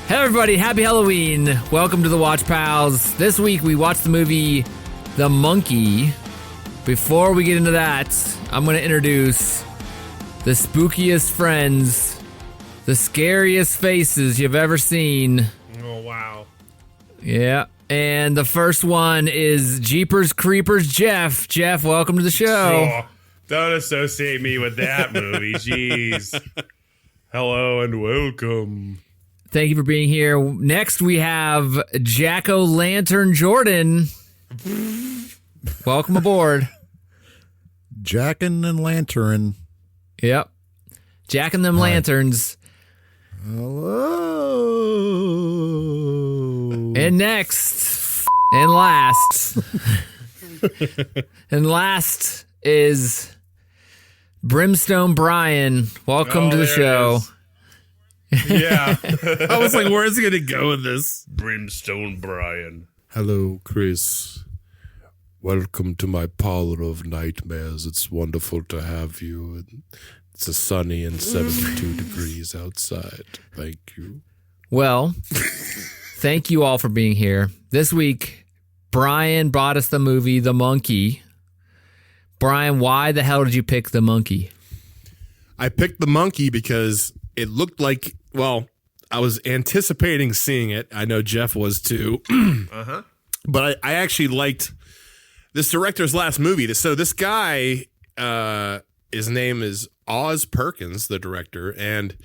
Hey everybody, happy Halloween. Welcome to the Watch Pals. This week we watched the movie The Monkey. Before we get into that, I'm going to introduce the spookiest friends, the scariest faces you've ever seen. Oh, wow. Yeah. And the first one is Jeepers Creepers Jeff. Jeff, welcome to the show. Oh, don't associate me with that movie. Jeez. Hello and welcome. Thank you for being here. Next, we have Jack-O-Lantern Jordan. Welcome aboard. Jackin' and Lantern. Yep. Jackin' them lanterns. Hello. And next, and last, is Brimstone Brian. Welcome to the show. Yeah. I was like, where's he going to go with this? Brimstone Brian. Hello, Chris. Welcome to my parlor of nightmares. It's wonderful to have you. It's a sunny and 72 degrees outside. Thank you. Well, thank you all for being here. This week, Brian brought us the movie The Monkey. Brian, why the hell did you pick The Monkey? I picked The Monkey because it looked like, well, I was anticipating seeing it. I know Jeff was too. Uh-huh. But I actually liked this director's last movie. So this guy, his name is Osgood Perkins, the director, and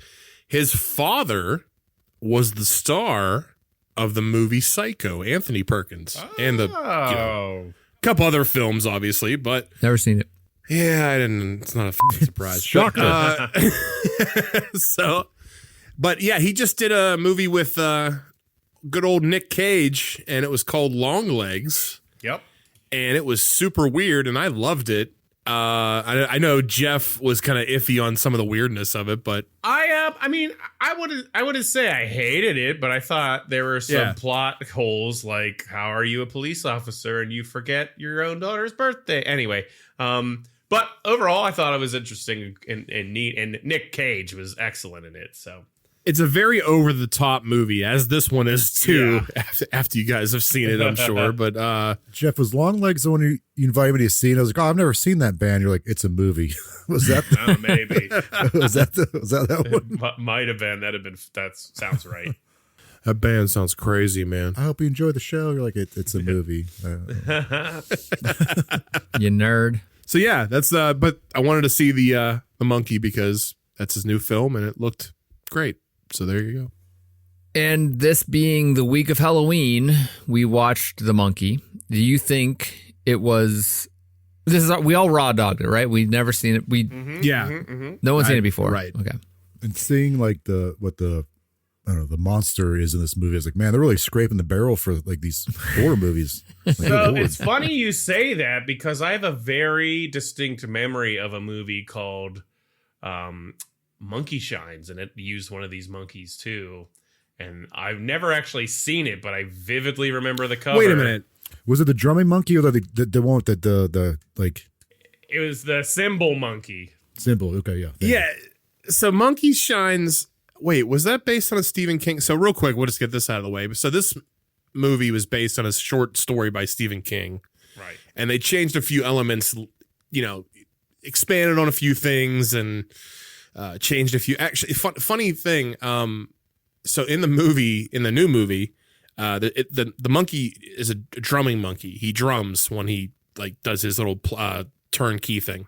his father was the star of the movie Psycho, Anthony Perkins, and the couple other films, obviously. But Never seen it. yeah, I didn't. It's not a f***ing surprise. Shocker. But yeah, he just did a movie with good old Nick Cage, and it was called Long Legs. Yep. And it was super weird, and I loved it. I know Jeff was kind of iffy on some of the weirdness of it, but I wouldn't say I hated it, but I thought there were some plot holes, like how are you a police officer and you forget your own daughter's birthday? Anyway, but overall, I thought it was interesting and neat, and Nick Cage was excellent in it. So it's a very over-the-top movie, as this one is too, after you guys have seen it, I'm sure. But Jeff, was Long Legs the one you invited me to see? And I was like, oh, I've never seen that band. You're like, it's a movie. Was that maybe was that one? Might have been. That sounds right. that band sounds crazy, man. I hope you enjoy the show. You're like, it's a movie. You nerd. So yeah, that's but I wanted to see the Monkey because that's his new film, and it looked great. So there you go. And this being the week of Halloween, we watched The Monkey. Do you think it was... we all raw dogged it, right? We'd never seen it. No one's seen it before. Right. Okay. And seeing like the monster is in this movie, I was like, man, they're really scraping the barrel for like these horror movies. Like, So it's funny you say that because I have a very distinct memory of a movie called Monkey Shines, and it used one of these monkeys too. And I've never actually seen it, but I vividly remember the cover. Wait a minute. Was it the drumming monkey or the one with the like? It was the cymbal monkey. Symbol. Okay, yeah. Yeah. So Monkey Shines. Wait, was that based on a Stephen King? So real quick, we'll just get this out of the way. So this movie was based on a short story by Stephen King. Right. And they changed a few elements, expanded on a few things and changed a few. Actually, funny thing. So in the new movie, the monkey is a drumming monkey. He drums when he like does his little turnkey thing.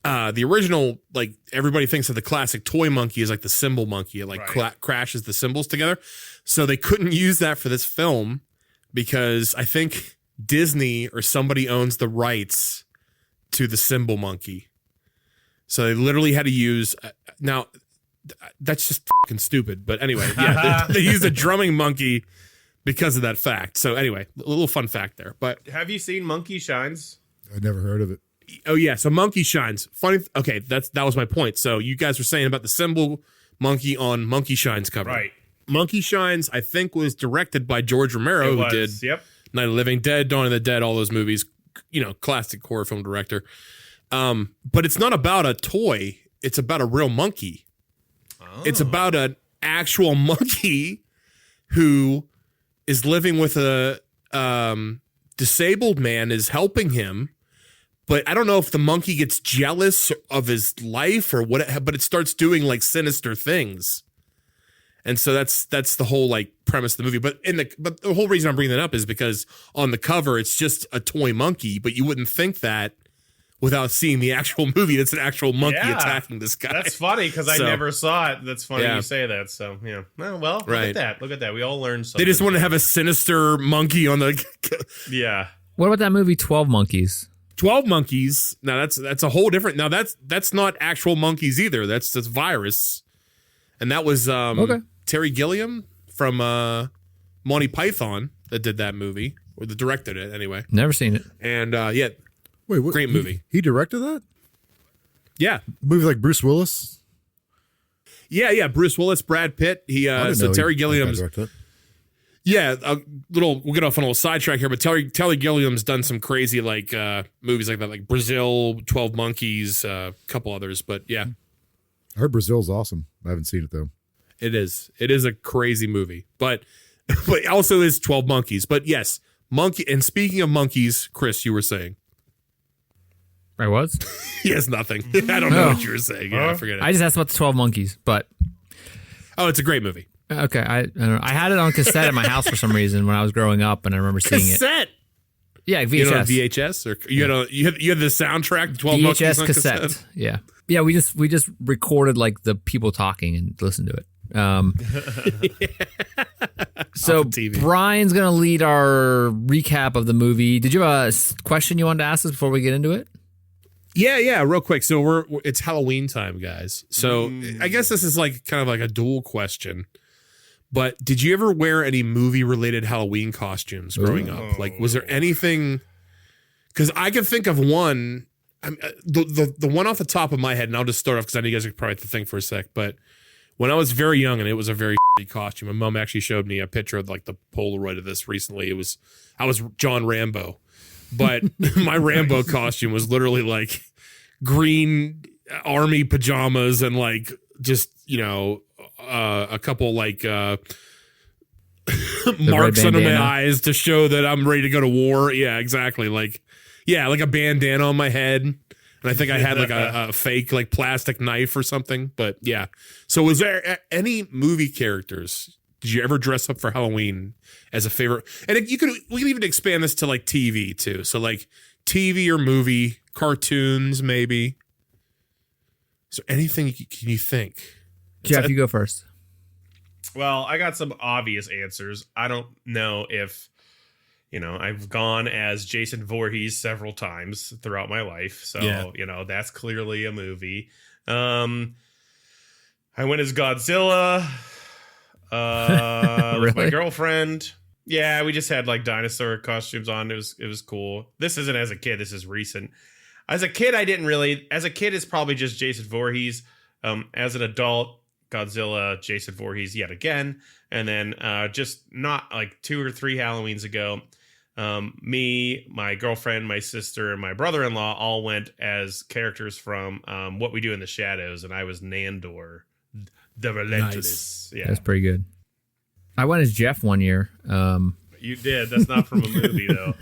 The original, like everybody thinks of the classic toy monkey is like the cymbal monkey. It like crashes the cymbals together. So they couldn't use that for this film because I think Disney or somebody owns the rights to the cymbal monkey. So they literally had to use now. That's just fucking stupid. But anyway, yeah, they used a drumming monkey because of that fact. So anyway, a little fun fact there. But have you seen Monkey Shines? I never heard of it. Oh yeah, so Monkey Shines. Funny. Okay, that was my point. So you guys were saying about the cymbal monkey on Monkey Shines cover, right? Monkey Shines, I think, was directed by George Romero, who did Night of the Living Dead, Dawn of the Dead, all those movies. Classic horror film director. But it's not about a toy. It's about a real monkey. Oh. It's about an actual monkey who is living with a disabled man, is helping him. But I don't know if the monkey gets jealous of his life or what, but it starts doing like sinister things. And so that's the whole like premise of the movie. But the whole reason I'm bringing that up is because on the cover, it's just a toy monkey, but you wouldn't think that without seeing the actual movie. It's an actual monkey attacking this guy. That's funny because I never saw it. That's funny you say that. So, yeah. Well, look at that. Look at that. We all learned something. They just want to have a sinister monkey on the... Yeah. What about that movie 12 Monkeys? 12 Monkeys. Now that's a whole different... Now that's not actual monkeys either. That's virus. And that was Terry Gilliam from Monty Python that did that movie, or that directed it anyway. Never seen it. And Wait, what, great movie. He directed that? Yeah. Movie like Bruce Willis? Yeah. Bruce Willis, Brad Pitt. Terry Gilliam's. Yeah, we'll get off on a little sidetrack here, but Terry Gilliam's done some crazy like movies like that, like Brazil, 12 Monkeys, a couple others, but yeah. I heard Brazil's awesome. I haven't seen it though. It is a crazy movie, but also is 12 Monkeys. But yes, monkey. And speaking of monkeys, Chris, you were saying. I was? He has nothing. I don't know what you were saying. Yeah, I forget it. I just asked about the 12 Monkeys, but... Oh, it's a great movie. Okay, I don't know. I had it on cassette at my house for some reason when I was growing up, and I remember seeing Cassette? Yeah, VHS. You know, VHS? Or you had the soundtrack, 12 Monkeys on cassette? Yeah. Yeah, we just recorded like the people talking and listened to it. So Brian's going to lead our recap of the movie. Did you have a question you wanted to ask us before we get into it? Yeah, real quick. So it's Halloween time, guys. So I guess this is like kind of like a dual question. But did you ever wear any movie related Halloween costumes growing up? Like, was there anything? Because I can think of one. The one off the top of my head, and I'll just start off because I know you guys could probably have to think for a sec. But when I was very young, and it was a very costume, my mom actually showed me a picture of like the Polaroid of this recently. I was John Rambo. But my Rambo costume was literally like green army pajamas and like just, a couple like marks under my eyes to show that I'm ready to go to war. Yeah, exactly. Like a bandana on my head. And I think I had like a fake like plastic knife or something. But yeah. So was there any movie characters? Did you ever dress up for Halloween as a favorite? And we can even expand this to like TV too. So like TV or movie, cartoons, maybe. Is there anything can you think? Jeff, you go first. Well, I got some obvious answers. I don't know if, I've gone as Jason Voorhees several times throughout my life. So, that's clearly a movie. I went as Godzilla. Really? With my girlfriend. Yeah, we just had like dinosaur costumes on. It was cool. This isn't as a kid. This is recent. As a kid, I didn't really. As a kid, it's probably just Jason Voorhees. As an adult, Godzilla, Jason Voorhees yet again, and then just not like 2 or 3 Halloweens ago, me, my girlfriend, my sister, and my brother-in-law all went as characters from What We Do in the Shadows, and I was Nandor. The Relentless. Nice. Yeah. That's pretty good. I went as Jeff one year. You did. That's not from a movie, though.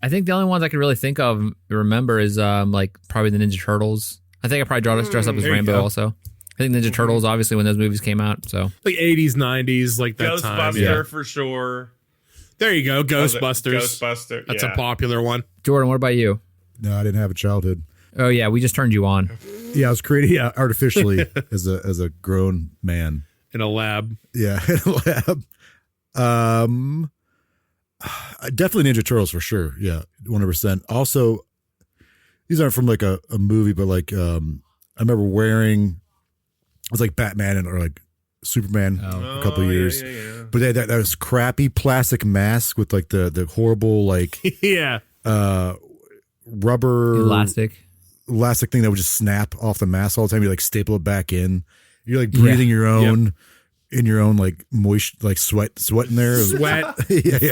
I think the only ones I can really think of, remember, is like probably the Ninja Turtles. I think I probably dress up as Rambo also. I think Ninja Turtles, obviously, when those movies came out. So like 80s, 90s, like that time. Ghostbuster for sure. There you go. Ghostbusters. Ghostbuster. That's a popular one. Jordan, what about you? No, I didn't have a childhood. Oh, yeah. We just turned you on. Yeah, I was created artificially as a grown man. In a lab. Yeah, in a lab. Definitely Ninja Turtles for sure. Yeah, 100%. Also, these aren't from like a movie, but like I remember wearing, it was like Batman or like Superman a couple of years. Yeah. But that was crappy plastic mask with like the horrible like rubber elastic thing that would just snap off the mask all the time. You like staple it back in. You're like breathing your own in your own like moist like sweat in there. Sweat,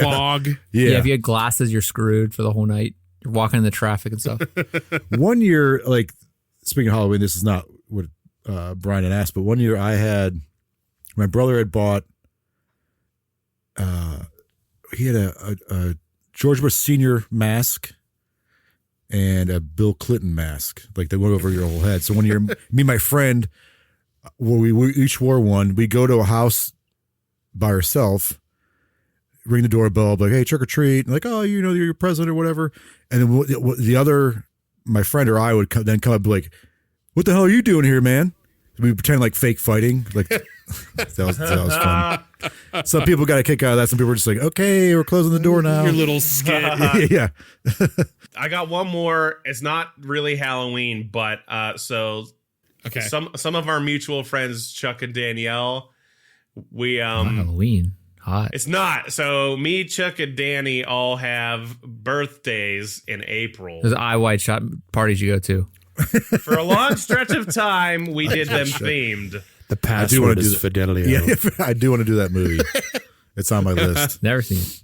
fog. Yeah, if you had glasses, you're screwed for the whole night. You're walking in the traffic and stuff. One year, like speaking of Halloween, this is not what Brian had asked, but one year my brother had bought he had a George Bush Senior mask and a Bill Clinton mask. Like they went over your whole head. So when you're me and my friend, we each wore one. We go to a house by herself, ring the doorbell, like, hey, trick or treat. And like, oh, you're your president or whatever. And then the other, my friend or I would then come up and be like, what the hell are you doing here, man? We pretend like fake fighting. Like that was fun. Some people got a kick out of that. Some people were just like, okay, we're closing the door now. Your little skit. Yeah. I got one more. It's not really Halloween, but okay. Some of our mutual friends, Chuck and Danielle, we Halloween. Hot. It's not. So me, Chuck, and Danny all have birthdays in April. Those eye wide shot parties you go to. For a long stretch of time, we did them themed. The password is Fidelio. Yeah, I do want to do that movie. It's on my list. Never seen it.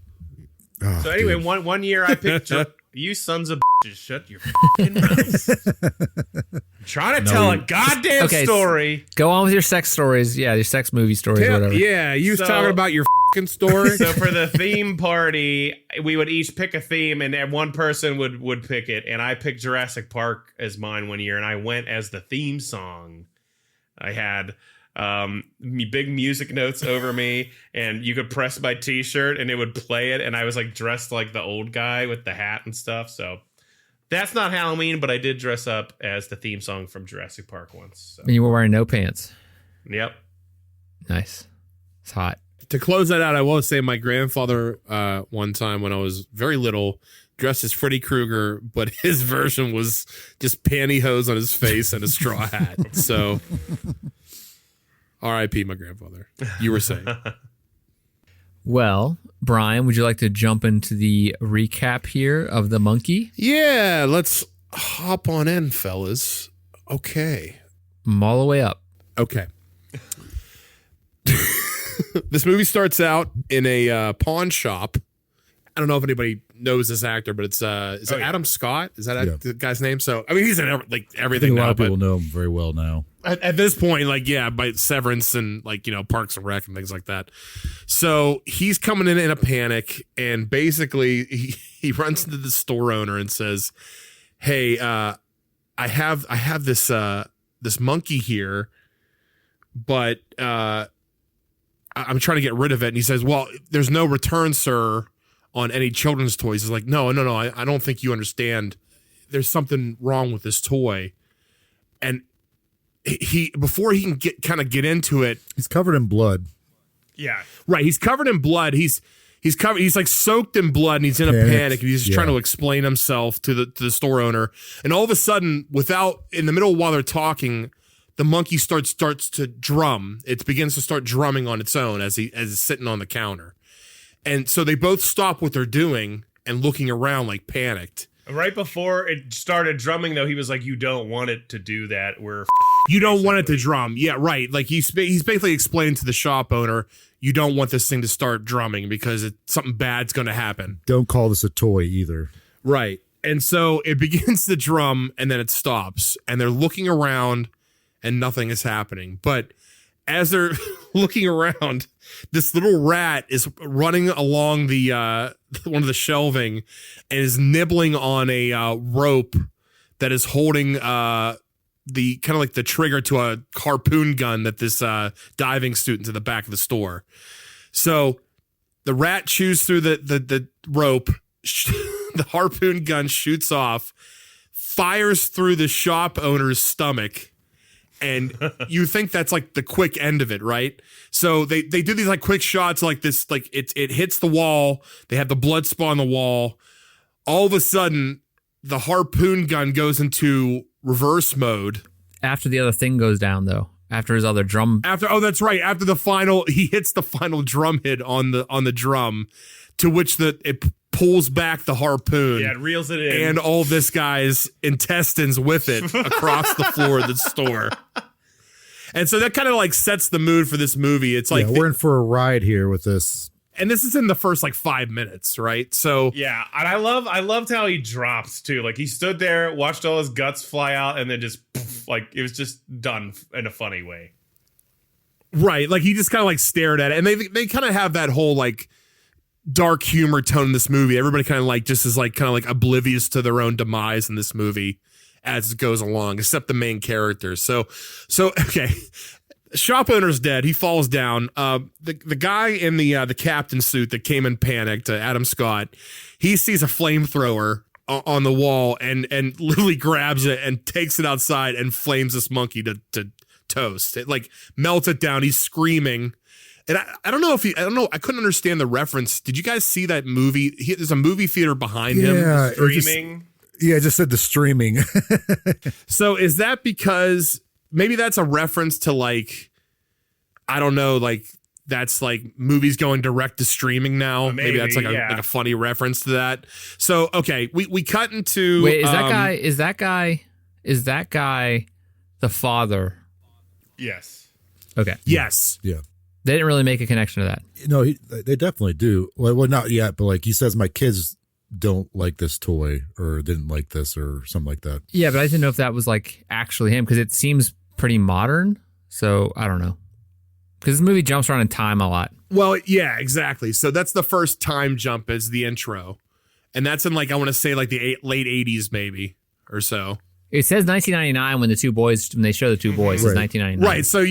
Oh, So anyway, dude. one year I picked you sons of bitches. Shut your fucking mouths. I'm trying to tell a goddamn story. Go on with your sex stories. Yeah, your sex movie stories, Yeah, whatever. yeah, you was talking about your fucking story. So for the theme party, we would each pick a theme, and then one person would pick it. And I picked Jurassic Park as mine one year, and I went as the theme song. I had big music notes over me, and you could press my t-shirt and it would play it, and I was like dressed like the old guy with the hat and stuff. So that's not Halloween, but I did dress up as the theme song from Jurassic Park once. So. And you were wearing no pants. Yep. Nice. It's hot. To close that out, I will say my grandfather one time when I was very little dressed as Freddy Krueger, but his version was just pantyhose on his face and a straw hat. So R.I.P. my grandfather. You were saying. Well, Brian, would you like to jump into the recap here of The Monkey? Yeah, let's hop on in, fellas. Okay. I'm all the way up. Okay. This movie starts out in a pawn shop. I don't know if anybody knows this actor, but it's is it Adam Scott? Is that the guy's name? So I mean, he's in everything A now. lot of people know him very well now. At this point, by Severance and Parks and Rec and things like that. So he's coming in a panic, and basically he runs into the store owner and says, "Hey, I have this monkey here, but I'm trying to get rid of it." And he says, "Well, there's no return, sir, on any children's toys." He's like, no, I don't think you understand. There's something wrong with this toy. And before he can get into it, he's covered in blood. Yeah. Right. He's covered in blood. He's covered. He's like soaked in blood, and he's in a panic, and he's just trying to explain himself to the store owner. And all of a sudden, in the middle while they're talking, the monkey starts to drum. It begins to start drumming on its own as it's sitting on the counter. And so they both stop what they're doing and looking around like panicked. Right before it started drumming, though, he was like, "You don't want it to do that. You don't want it to drum." Yeah, right. Like he's basically explaining to the shop owner, you don't want this thing to start drumming because something bad's going to happen. Don't call this a toy either. Right. And so it begins to drum, and then it stops, and they're looking around, and nothing is happening. But as they're looking around, this little rat is running along the one of the shelving and is nibbling on a rope that is holding the kind of like the trigger to a harpoon gun that this diving student in the back of the store. So the rat chews through the rope, the harpoon gun shoots off, fires through the shop owner's stomach. And you think that's like the quick end of it, right? So they do these like quick shots like this, like it hits the wall. They have the blood spawn on the wall. All of a sudden, the harpoon gun goes into reverse mode. After the other thing goes down, though. After his other drum. That's right. After he hits the final drum hit on the drum, to which it pulls back the harpoon. Yeah, it reels it in. And all this guy's intestines with it across the floor of the store. And so that kind of like sets the mood for this movie. It's like we're in for a ride here with this. And this is in the first like 5 minutes, right? So yeah, and I loved how he dropped too. Like he stood there, watched all his guts fly out, and then just like it was just done in a funny way. Right, like he just kind of like stared at it, and they kind of have that whole like dark humor tone in this movie. Everybody kind of like just is like kind of like oblivious to their own demise in this movie as it goes along, except the main characters. So okay. Shop owner's dead. He falls down. The guy in the captain suit that came in panicked, Adam Scott, he sees a flamethrower on the wall and literally grabs it and takes it outside and flames this monkey to toast. It like melts it down. He's screaming. And I don't know. I couldn't understand the reference. Did you guys see that movie? There's a movie theater behind him. Streaming. I just said the streaming. So is that because maybe that's a reference to like, I don't know, like that's like movies going direct to streaming now. Maybe that's like a funny reference to that. So, okay, we cut into. Wait, is that guy the father? Yes. Okay. Yes. Yeah. They didn't really make a connection to that. No, they definitely do. Well, not yet, but like he says, my kids don't like this toy or didn't like this or something like that. Yeah, but I didn't know if that was like actually him because it seems pretty modern. So I don't know. Because this movie jumps around in time a lot. Well, yeah, exactly. So that's the first time jump is the intro. And that's in like, I want to say like the late 80s maybe or so. It says 1999 when they show the two boys, it's 1999. Right. So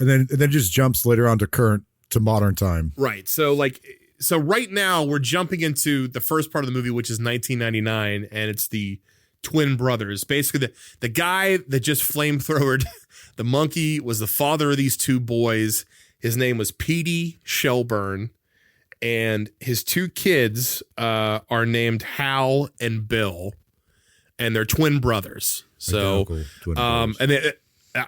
and then just jumps later on to modern time. Right. So right now we're jumping into the first part of the movie, which is 1999, and it's the twin brothers. Basically, the guy that just flamethrowered the monkey was the father of these two boys. His name was Petey Shelburne, and his two kids are named Hal and Bill, and they're twin brothers. So, and they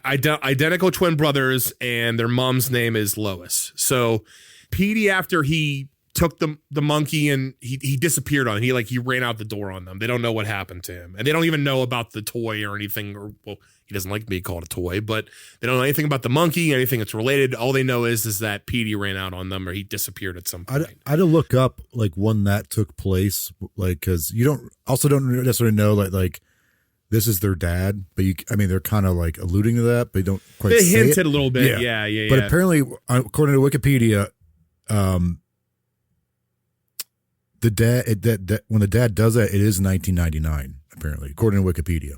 identical twin brothers, and their mom's name is Lois. So, Petey, after he took the monkey and he disappeared on it. He ran out the door on them. They don't know what happened to him. And they don't even know about the toy or anything. Or, well, he doesn't like to be called a toy, but they don't know anything about the monkey, anything that's related. All they know is that Petey ran out on them or he disappeared at some point. I had to look up like when that took place, like, because you don't necessarily know like this is their dad, but they're kind of like alluding to that, but they don't quite They say hinted it. a little bit. Yeah. But apparently, according to Wikipedia, the dad when the dad does that, it is 1999. Apparently, according to Wikipedia.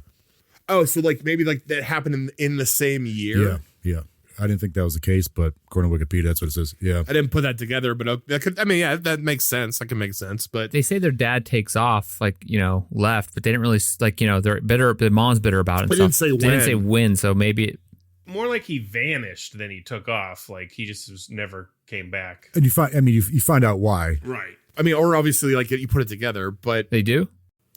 Oh, so like maybe like that happened in the same year. Yeah. I didn't think that was the case, but according to Wikipedia, that's what it says. Yeah, I didn't put that together, but that could. I mean, yeah, that makes sense. That can make sense. But they say their dad takes off, left, but they didn't really they're bitter. The mom's bitter about it. They didn't say when. They didn't say when, so maybe more like he vanished than he took off. Like he just never came back. And you find out why. Right. I mean, or obviously, like you put it together, but they do.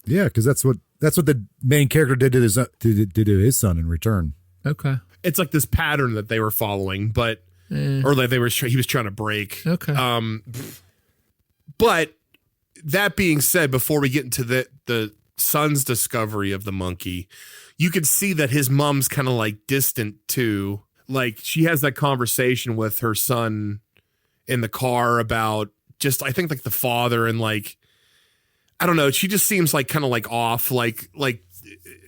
Yeah, because that's what the main character did to his son in return. Okay. It's like this pattern that they were following, but or like he was trying to break. Okay. But that being said, before we get into the son's discovery of the monkey, you could see that his mom's kind of like distant too. Like she has that conversation with her son in the car about just, I think like the father and like, I don't know. She just seems like kind of like off, like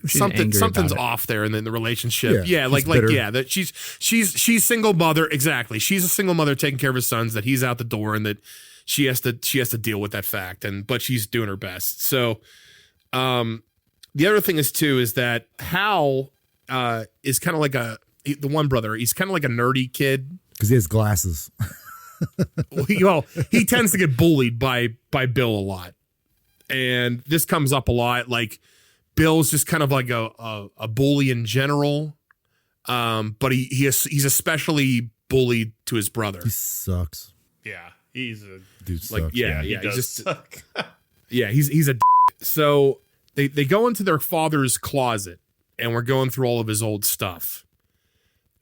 something's off there in the relationship. Yeah, that she's single mother. Exactly. She's a single mother taking care of his sons, that he's out the door and that she has to deal with that fact, but she's doing her best. So the other thing is that Hal is kind of like the one brother. He's kind of like a nerdy kid because he has glasses. Well, he tends to get bullied by Bill a lot. And this comes up a lot. Like Bill's just kind of like a bully in general. But he's especially bullied to his brother. He sucks. Yeah. He's a dude. Like, sucks. yeah. He does He's suck. Yeah. He's a so they go into their father's closet and we're going through all of his old stuff.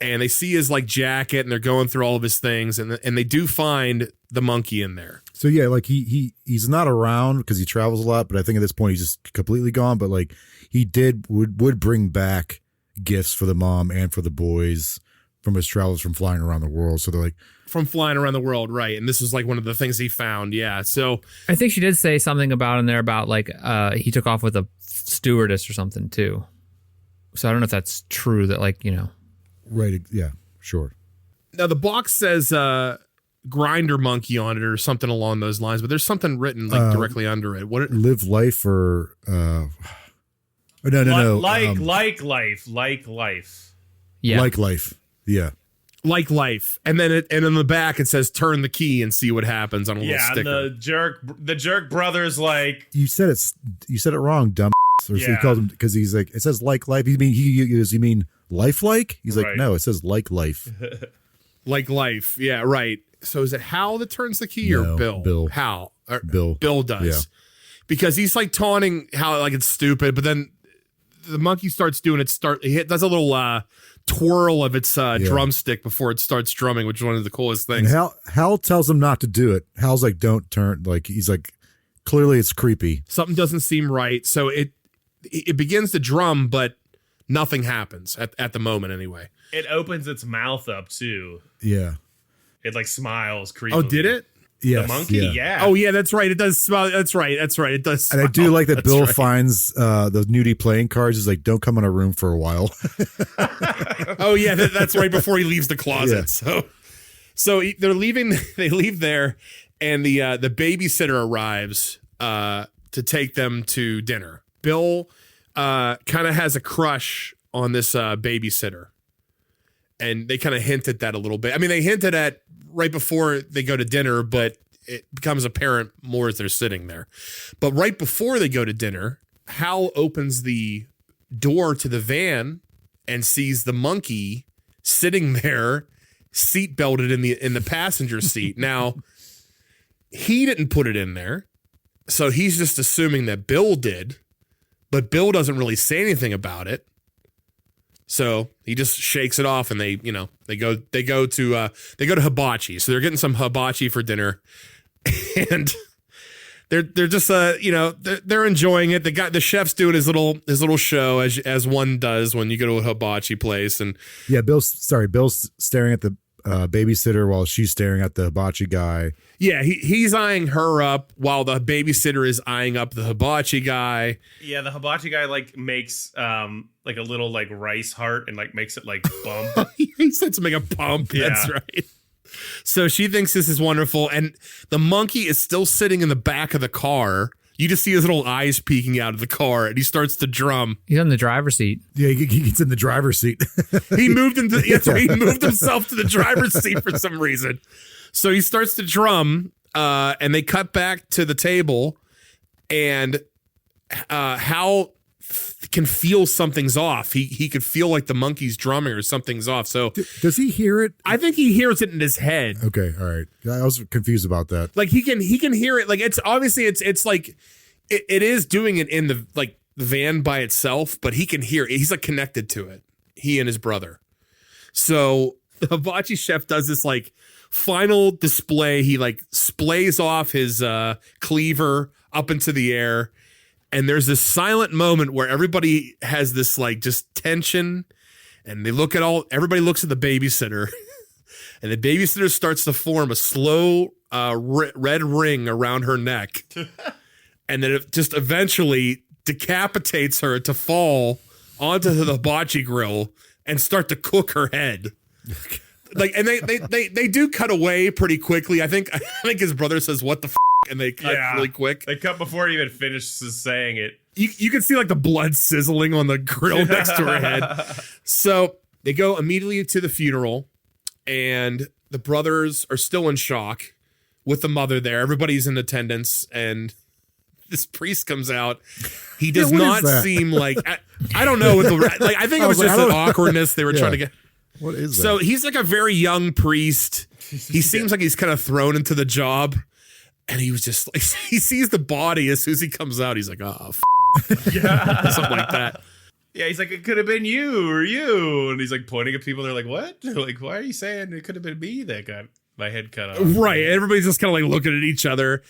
And they see his like jacket and they're going through all of his things and they do find the monkey in there. So yeah, like he's not around because he travels a lot, but I think at this point he's just completely gone. But like he would bring back gifts for the mom and for the boys from his travels from flying around the world. So they're like from flying around the world, right? And this is like one of the things he found. Yeah. So I think she did say something about in there about like he took off with a stewardess or something too. So I don't know if that's true. That like right? Yeah, sure. Now the box says grinder monkey on it or something along those lines, but there's something written like directly under it. What? Live life or no. Like life. Yeah. Like life. Yeah. Like life, and then on the back it says "turn the key and see what happens" on a little sticker. And the jerk brother's like, You said it wrong, dumb. Or so he called him because he's like, it says like life. You mean lifelike? He's like, Right. no, it says like life. Like life, yeah, right. So is it Hal that turns the key or No, Bill? Bill. Hal. Or Bill. Bill does. Yeah. Because he's like taunting Hal like it's stupid, but then the monkey starts doing it. It does a little twirl of its drumstick before it starts drumming, which is one of the coolest things. And Hal tells him not to do it. Hal's like, don't turn. Like he's like, clearly it's creepy. Something doesn't seem right. So it begins to drum, but nothing happens at the moment anyway. it opens its mouth up too. Yeah. It like smiles creepily. Oh, did it? Yes, The monkey? Yeah. Oh, yeah, that's right. It does smile. That's right. It does smile. And I do like that That's Bill right. finds those nudie playing cards. He's like, don't come in our room for a while. Oh, yeah, that's right before he leaves the closet. Yeah. So they're leaving. They leave there, and the babysitter arrives to take them to dinner. Bill kind of has a crush on this babysitter, and they kind of hint at that a little bit. I mean, they hinted at right before they go to dinner, but it becomes apparent more as they're sitting there. But right before they go to dinner, Hal opens the door to the van and sees the monkey sitting there, seat belted in the passenger seat. Now, he didn't put it in there, so he's just assuming that Bill did, but Bill doesn't really say anything about it. So he just shakes it off, and they go to hibachi. So they're getting some hibachi for dinner, and they're just they're enjoying it. The chef's doing his little show as one does when you go to a hibachi place, and Yeah, Bill's staring at the babysitter while she's staring at the hibachi guy. yeah, he's eyeing her up while the babysitter is eyeing up the hibachi guy. Yeah, the hibachi guy like makes like a little like rice heart and like makes it like bump. He said to make a pump. Yeah. That's right. So she thinks this is wonderful, and the monkey is still sitting in the back of the car. You just see his little eyes peeking out of the car, and he starts to drum. He's on the driver's seat. Yeah, he gets in the driver's seat. He moved he moved himself to the driver's seat for some reason. So he starts to drum, and they cut back to the table, and Hal can feel something's off. He could feel like the monkey's drumming or something's off. So Does he hear it? I think he hears it in his head. Okay, all right. I was confused about that. Like he can hear it. Like it's obviously it's like it is doing it in the like the van by itself, but he can hear it. He's like connected to it. He and his brother. So the hibachi chef does this like final display. He like splays off his cleaver up into the air, and there's this silent moment where everybody has this like just tension, and everybody looks at the babysitter. And the babysitter starts to form a slow red ring around her neck. And then it just eventually decapitates her to fall onto the hibachi grill and start to cook her head. Like, and they do cut away pretty quickly. I think his brother says, "What the f?" and they cut really quick. They cut before he even finishes saying it. You can see like the blood sizzling on the grill next to her head. So they go immediately to the funeral, and the brothers are still in shock with the mother there. Everybody's in attendance, and this priest comes out. He does not seem like I don't know. I think it was just an awkwardness they were trying to get. What is that? So he's like a very young priest. He seems like he's kind of thrown into the job, and he was just like he sees the body as soon as he comes out. He's like, "Oh, yeah," something like that. Yeah, he's like, "It could have been you or you," and he's like pointing at people. They're like, "What? Like, why are you saying it could have been me that got my head cut off?" Right. Everybody's just kind of like looking at each other.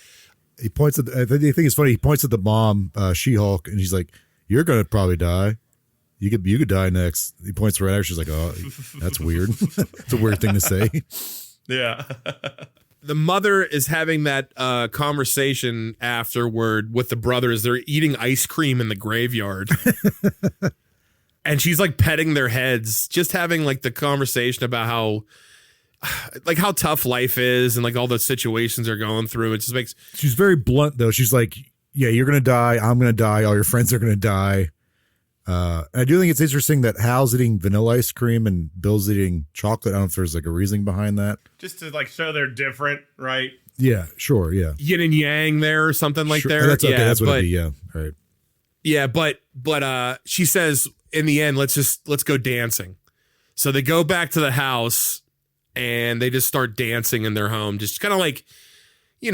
He points at. I think it's funny. He points at the mom, She-Hulk, and he's like, "You're gonna probably die. You could die next." He points right at her. She's like, "Oh, that's weird. It's a weird thing to say." Yeah. The mother is having that conversation afterward with the brothers. They're eating ice cream in the graveyard. And she's like petting their heads, just having like the conversation about like how tough life is and like all the situations they're going through. It just makes. She's very blunt though. She's like, yeah, you're gonna die. I'm gonna die. All your friends are gonna die. I do think it's interesting that Hal's eating vanilla ice cream and Bill's eating chocolate. I don't know if there's like a reasoning behind that. Just to like show they're different, right? Yeah, sure. Yeah. Yin and yang there or something like sure. there. That's okay. Yeah, that's what it'd be. Yeah. All right. Yeah. But she says in the end, let's go dancing. So they go back to the house and they just start dancing in their home. Just kind of like, you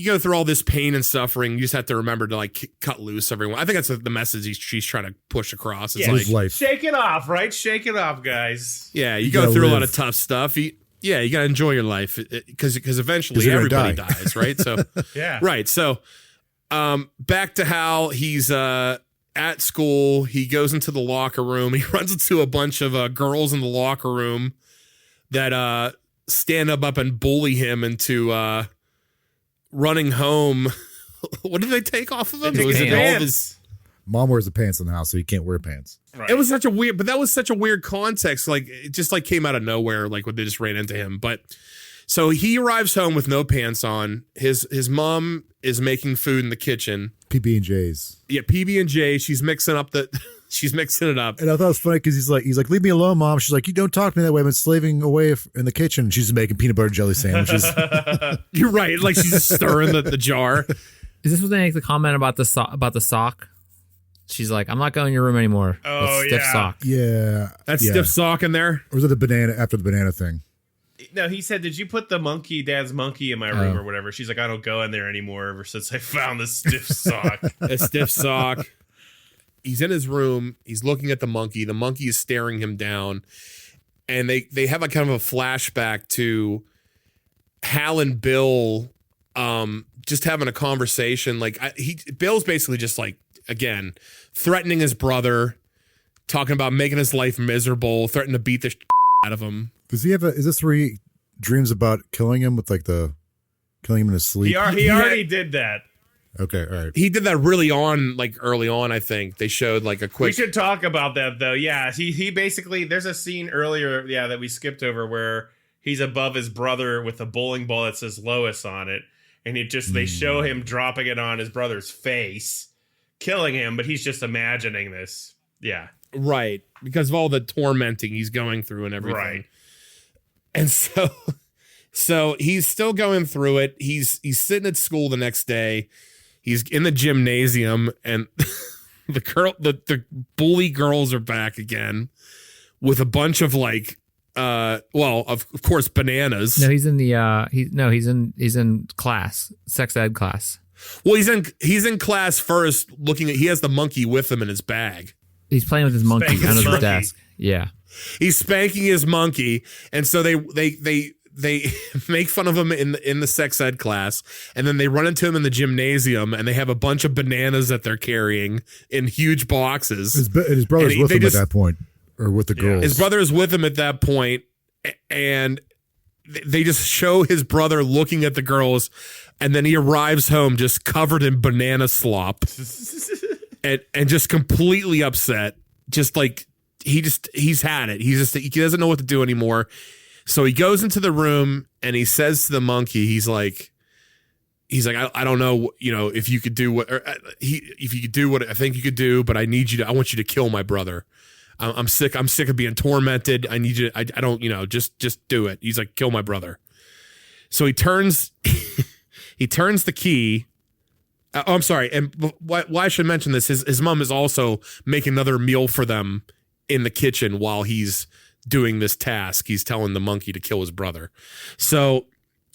go through all this pain and suffering. You just have to remember to like cut loose everyone. I think that's the message she's trying to push across. It's like, life. Shake it off, right? Shake it off, guys. Yeah. You go through a lot of tough stuff. You got to enjoy your life because eventually everybody dies. Right. So, yeah. Right. So, back to Hal. He's, at school, he goes into the locker room. He runs into a bunch of girls in the locker room that stand up and bully him into running home. What did they take off of him? Mom wears the pants in the house, so he can't wear pants. Right. It was such a weird, but that was such a weird context. Like it just like came out of nowhere, like when they just ran into him. But so he arrives home with no pants on. His mom is making food in the kitchen. PB&J's. Yeah, PB&J. She's mixing it up. And I thought it was funny because he's like, leave me alone, Mom. She's like, you don't talk to me that way. I've been slaving away in the kitchen. She's making peanut butter jelly sandwiches. You're right. Like she's just stirring the jar. Is this what they make the comment about the sock? She's like, I'm not going in your room anymore. Oh, stiff sock. Yeah. That's stiff sock in there? Or was it the banana after the banana thing? No, he said, did you put the dad's monkey in my room or whatever? She's like, I don't go in there anymore ever since I found the stiff sock. A stiff sock. He's in his room. He's looking at the monkey. The monkey is staring him down. And they have a kind of a flashback to Hal and Bill just having a conversation. Like Bill's basically just like, again, threatening his brother, talking about making his life miserable, threatening to beat the out of him. Does he have is this where he dreams about killing him with like killing him in his sleep? He already did that. Okay, all right. He did that early on, I think. They showed like a quick... We should talk about that though. Yeah, he basically, there's a scene earlier, that we skipped over where he's above his brother with a bowling ball that says Lois on it. And they show him dropping it on his brother's face, killing him, but he's just imagining this. Yeah. Right. Because of all the tormenting he's going through and everything. Right. And so he's still going through it. He's sitting at school the next day. He's in the gymnasium and the bully girls are back again with a bunch of like of course bananas. No, he's in the he's in class, sex ed class. Well, he's in class first he has the monkey with him in his bag. He's playing with his monkey under his desk. Yeah. He's spanking his monkey, and so they make fun of him in the sex ed class, and then they run into him in the gymnasium, and they have a bunch of bananas that they're carrying in huge boxes. His brother's with him at that point, or with the girls. His brother is with him at that point, and they just show his brother looking at the girls, and then he arrives home just covered in banana slop, and just completely upset, just like. He's had it. He doesn't know what to do anymore. So he goes into the room and he says to the monkey, he's like, I don't know, if you could do what, if you could do what I think you could do, but I want you to kill my brother. I'm sick of being tormented. I need you. I don't, just do it. He's like, kill my brother. So he turns the key. I'm sorry. And why I should mention this, his mom is also making another meal for them in the kitchen while he's doing this task. He's telling the monkey to kill his brother. So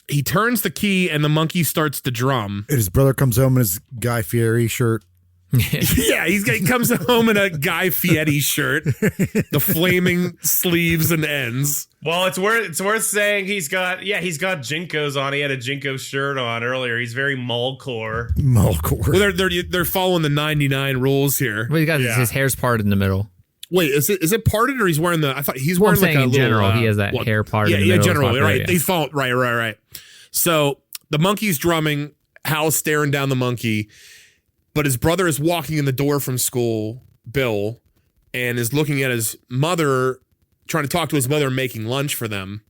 he turns the key and the monkey starts to drum. And his brother comes home in his Guy Fieri shirt. Yeah, he comes home in a Guy Fieri shirt, the flaming sleeves and ends. Well, it's worth saying he's got Jinkos on. He had a Jinko shirt on earlier. He's very Mulcore. Well, they're following the 99 rules here. Well, his hair's parted in the middle. Wait, is it parted or he's wearing I thought he's wearing like a in little, general, he has that hair parted. Yeah, generally, right. They fall right. So the monkey's drumming, Hal's staring down the monkey, but his brother is walking in the door from school, Bill, and is looking at his mother, trying to talk to his mother, making lunch for them.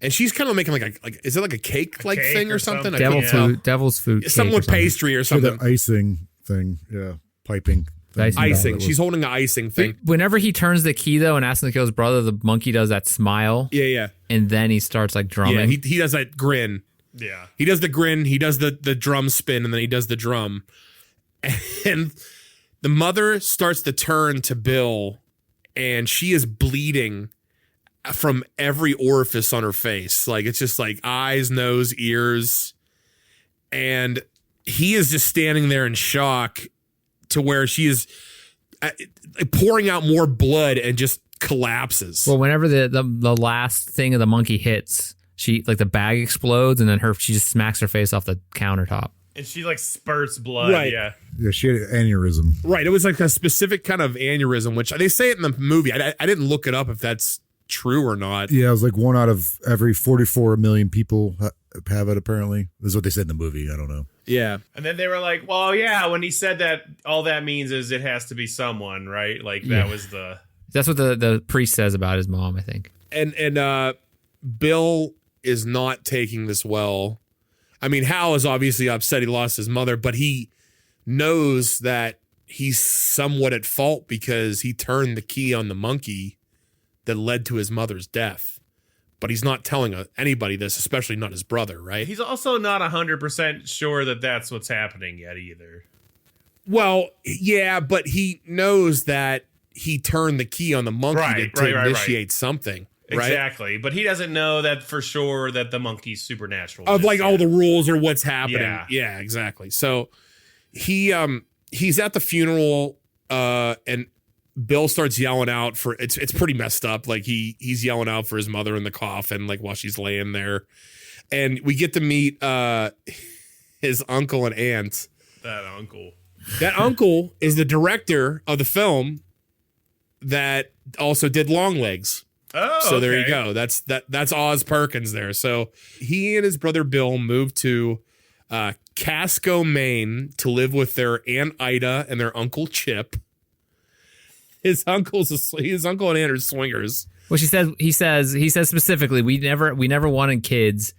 and she's kind of making like is it like a cake like thing or something? Devil's food. Some with pastry or something. The icing thing, yeah, piping. Icing. She's holding an icing thing. Whenever he turns the key though and asks him to kill his brother, the monkey does that smile. Yeah. And then he starts like drumming. Yeah, he does that grin. Yeah. He does the grin. He does the drum spin, and then he does the drum. And the mother starts to turn to Bill, and she is bleeding from every orifice on her face. Like it's just like eyes, nose, ears, and he is just standing there in shock. To where she is pouring out more blood and just collapses. Well, whenever the last thing of the monkey hits, she like the bag explodes and then she just smacks her face off the countertop. And she like spurts blood. Right. Yeah. Yeah, she had an aneurysm. Right. It was like a specific kind of aneurysm, which they say it in the movie. I didn't look it up if that's true or not. Yeah, it was like 1 out of every 44 million people have it, apparently. This is what they said in the movie. I don't know. Yeah. And then they were like, well, yeah, when he said that, all that means is it has to be someone, right? Like that was That's what the priest says about his mom, I think. And Bill is not taking this well. I mean, Hal is obviously upset he lost his mother, but he knows that he's somewhat at fault because he turned the key on the monkey that led to his mother's death. But he's not telling anybody this, especially not his brother, right? He's also not 100% sure that that's what's happening yet either. Well, yeah, but he knows that he turned the key on the monkey to initiate something. Right? Exactly. But he doesn't know that for sure that the monkey's supernatural. Of like all the rules or what's happening. Yeah. Yeah, exactly. So he's at the funeral and Bill starts yelling out for it's pretty messed up. Like he's yelling out for his mother in the coffin, like while she's laying there. And we get to meet his uncle and aunt. That uncle. That uncle is the director of the film that also did Longlegs. Oh, so there you go. That's Oz Perkins there. So he and his brother Bill moved to Casco, Maine to live with their Aunt Ida and their Uncle Chip. His uncle and aunt are swingers. Well, he says specifically, we never wanted kids,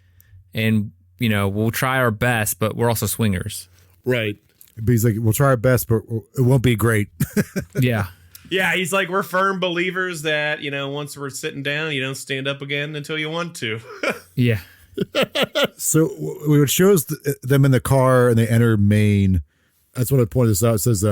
and we'll try our best, but we're also swingers. Right. But he's like, we'll try our best, but it won't be great. Yeah. Yeah, he's like, we're firm believers that, once we're sitting down, you don't stand up again until you want to. Yeah. So it shows them in the car and they enter Maine. That's what I pointed this out. It says,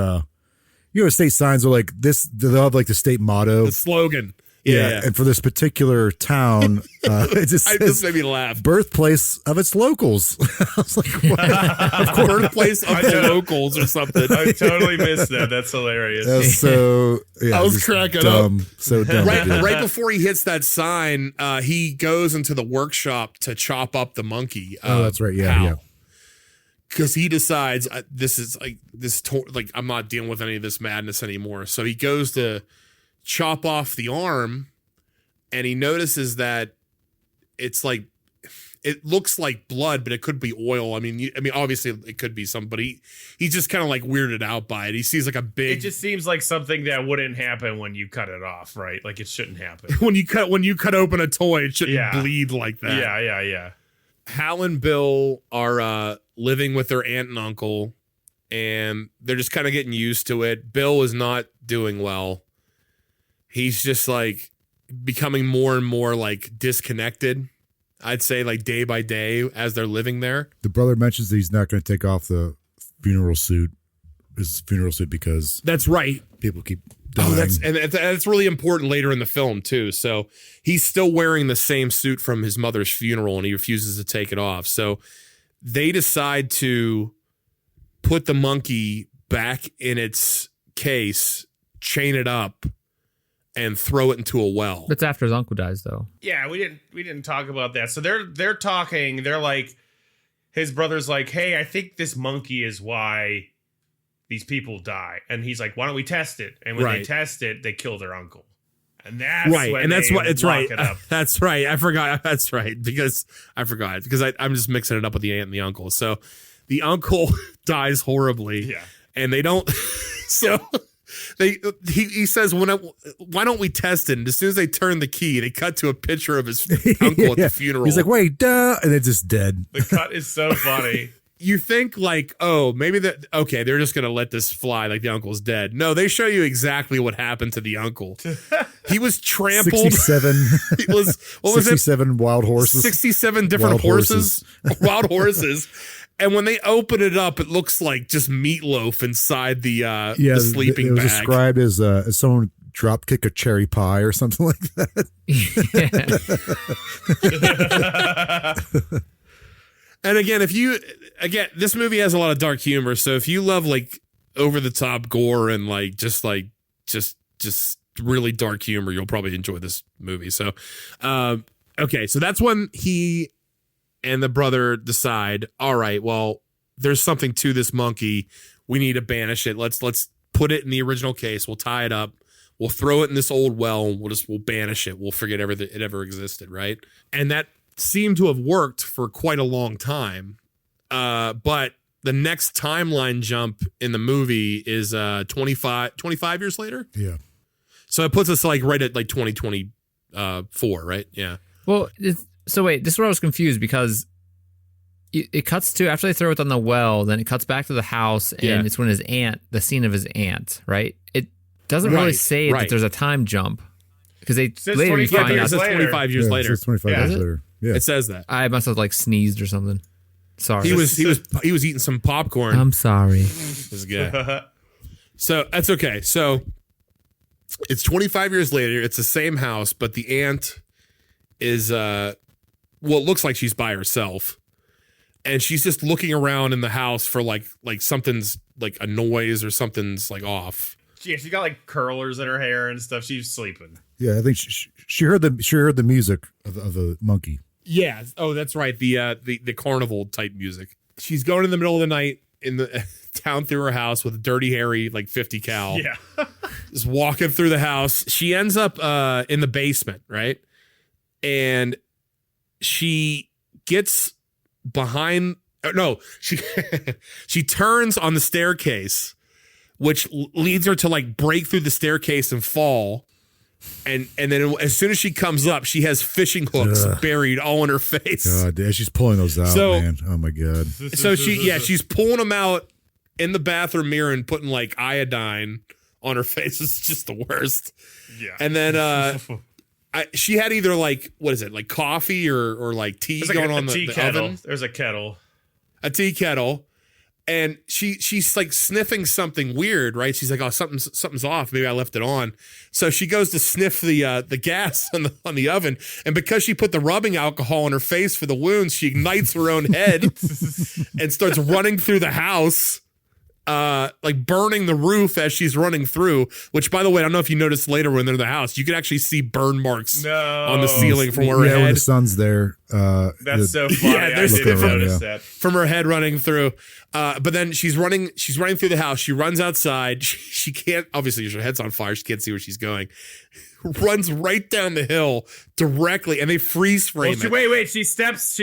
state signs are like this. They'll have like the state motto, the slogan. Yeah. And for this particular town, it just made me laugh. Birthplace of its locals. I was like, what? Birthplace of the locals or something. I totally missed that. That's hilarious. So I was cracking dumb, up. So dumb. Right before he hits that sign, he goes into the workshop to chop up the monkey. Oh, that's right. Yeah. Because he decides I'm not dealing with any of this madness anymore. So he goes to chop off the arm, and he notices that it's like it looks like blood, but it could be oil. I mean, obviously it could be some, but he's just kind of like weirded out by it. He sees like a big. It just seems like something that wouldn't happen when you cut it off, right? Like it shouldn't happen. when you cut open a toy, it shouldn't bleed like that. Yeah. Hal and Bill are living with their aunt and uncle, and they're just kind of getting used to it. Bill is not doing well. He's just like becoming more and more like disconnected. I'd say like day by day as they're living there. The brother mentions that he's not going to take off his funeral suit because that's right. People keep dying. That's really important later in the film too. So he's still wearing the same suit from his mother's funeral, and he refuses to take it off. So they decide to put the monkey back in its case, chain it up, and throw it into a well. That's after his uncle dies, though. Yeah, we didn't talk about that. So they're talking. They're like, his brother's like, hey, I think this monkey is why these people die. And he's like, why don't we test it? And when they test it, they kill their uncle. And that's right. When and that's what it's right. It up. That's right. I forgot. That's right. Because I forgot. Because I'm just mixing it up with the aunt and the uncle. So the uncle dies horribly. Yeah. And they don't. So He says, why don't we test it? And as soon as they turn the key, they cut to a picture of his uncle at the funeral. He's like, wait, duh, and it's just dead. The cut is so funny. You think like, oh, maybe okay, they're just gonna let this fly, like the uncle's dead. No, they show you exactly what happened to the uncle. He was trampled. 67. What was 67 wild horses. 67 different Wild horses. Wild horses. And when they open it up, it looks like just meatloaf inside the sleeping bag. It was described as someone drop kick a cherry pie or something like that. And again, this movie has a lot of dark humor. So if you love like over the top gore and like just really dark humor, you'll probably enjoy this movie. So, okay. So that's when he and the brother decide, all right, well, there's something to this monkey. We need to banish it. Let's put it in the original case. We'll tie it up. We'll throw it in this old well and we'll banish it. We'll forget it ever existed. Right. And that seemed to have worked for quite a long time. But the next timeline jump in the movie is 25 years later. Yeah. So it puts us like right at like 2024, right? Yeah. Well, so wait, this is where I was confused because it cuts to after they throw it on the well, then it cuts back to the house, and it's when the scene of his aunt, right? It doesn't really say that there's a time jump because they later find out. It's 25 years later. It's 25 years later. Yeah. It says that. I must have like sneezed or something. Sorry. He was eating some popcorn. I'm sorry. This guy. So that's okay. So it's 25 years later. It's the same house, but the aunt is it looks like she's by herself. And she's just looking around in the house for like something's like a noise or something's like off. Yeah, she got like curlers in her hair and stuff. She's sleeping. Yeah, I think she heard the music of the monkey. Yeah. Oh, that's right. The carnival type music. She's going in the middle of the night in the down through her house with a dirty, hairy, like 50 cal. Yeah. Just walking through the house. She ends up in the basement, right? And she gets behind. No, she turns on the staircase, which leads her to like break through the staircase and fall. And then as soon as she comes up, she has fishing hooks buried all in her face. God, yeah, she's pulling those out, man. Oh my God. So she's pulling them out in the bathroom mirror and putting like iodine on her face. It's just the worst. Yeah. And then she had either like, what is it, like coffee or like tea going on the oven. There's a kettle. A tea kettle. And she's like sniffing something weird, right? She's like, oh, something's off. Maybe I left it on. So she goes to sniff the gas on the oven, and because she put the rubbing alcohol on her face for the wounds, she ignites her own head and starts running through the house, like burning the roof as she's running through. Which, by the way, I don't know if you noticed later when they're in the house, you can actually see burn marks on the ceiling from where her head. When the sun's there. That's so funny. Yeah, there's I didn't notice that. From her head running through. But then she's running through the house. She runs outside. She can't, obviously her head's on fire. She can't see where she's going. Runs right down the hill directly, and they freeze frame it. Wait, she steps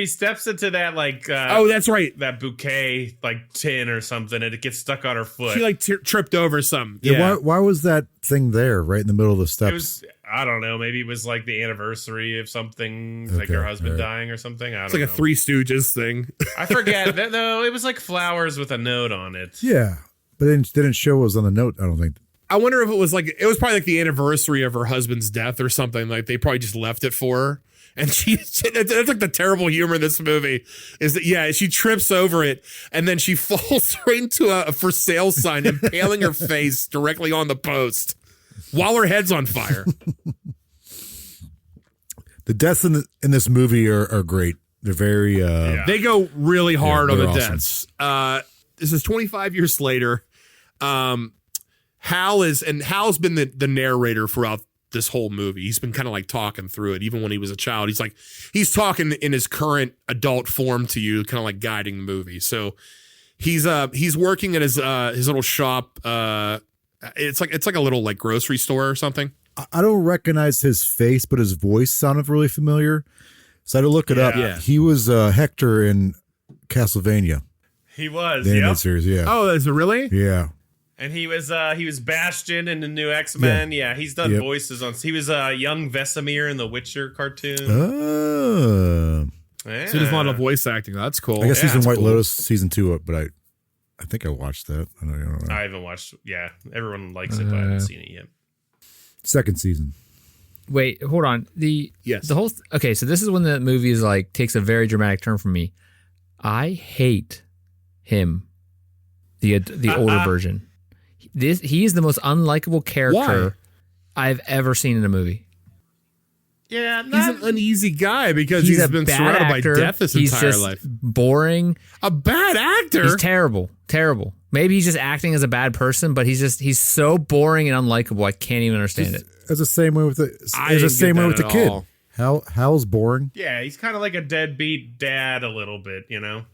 into that like oh, that's right, that bouquet like tin or something, and it gets stuck on her foot. She like tripped over something. Yeah. Why was that thing there right in the middle of the steps? It was, I don't know, maybe it was like the anniversary of something, like her husband dying or something. It's like a Three Stooges thing. I forget that though. It was like flowers with a note on it. Yeah, but it didn't show what was on the note. I don't think. I wonder if it was probably like the anniversary of her husband's death or something. Like they probably just left it for her. And that's like the terrible humor in this movie is that, she trips over it and then she falls right into a for sale sign, impaling her face directly on the post while her head's on fire. The deaths in this movie are great. They're very, they go really hard on the awesome. deaths. This is 25 years later. Hal's been the narrator throughout this whole movie. He's been kind of like talking through it, even when he was a child. He's talking in his current adult form to you, kind of like guiding the movie. So he's working at his little shop. It's like a little like grocery store or something. I don't recognize his face, but his voice sounded really familiar. So I had to look it up. Yeah. He was Hector in Castlevania. He was. The animated series, yeah. Oh, is it really? Yeah. And he was Bastion in the new X-Men. Yeah, he's done voices on. He was young Vesemir in the Witcher cartoon. Oh. Yeah. So there's a lot of voice acting. That's cool. I guess he's in White Lotus season 2, but I think I watched that. I don't know. I haven't watched. Yeah, everyone likes it, but I haven't seen it yet. Second season. Wait, hold on. The whole okay. So this is when the movie is like takes a very dramatic turn for me. I hate him, the older version. He is the most unlikable character I've ever seen in a movie. Yeah, he's an uneasy guy because he's been surrounded by death his entire life. Boring. A bad actor. He's terrible. Maybe he's just acting as a bad person, but he's so boring and unlikable. I can't even understand it. It's the same way with the kid. Hal's boring. Yeah, he's kind of like a deadbeat dad a little bit, you know.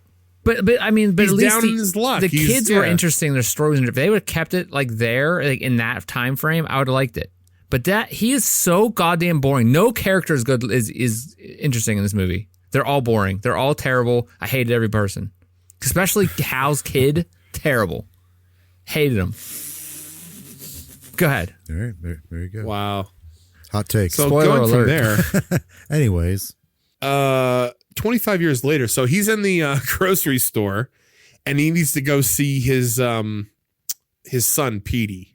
But I mean, but he's at least down in his luck. The kids were interesting. Their stories, if they would have kept it like there, like in that time frame, I would have liked it. But he is so goddamn boring. No character is good is interesting in this movie. They're all boring. They're all terrible. I hated every person, especially Hal's kid. Terrible. Hated him. Go ahead. All right, there you go. Wow. Hot take. So Spoiler going alert. from there. Anyways, 25 years later, so he's in the grocery store, and he needs to go see his son Petey.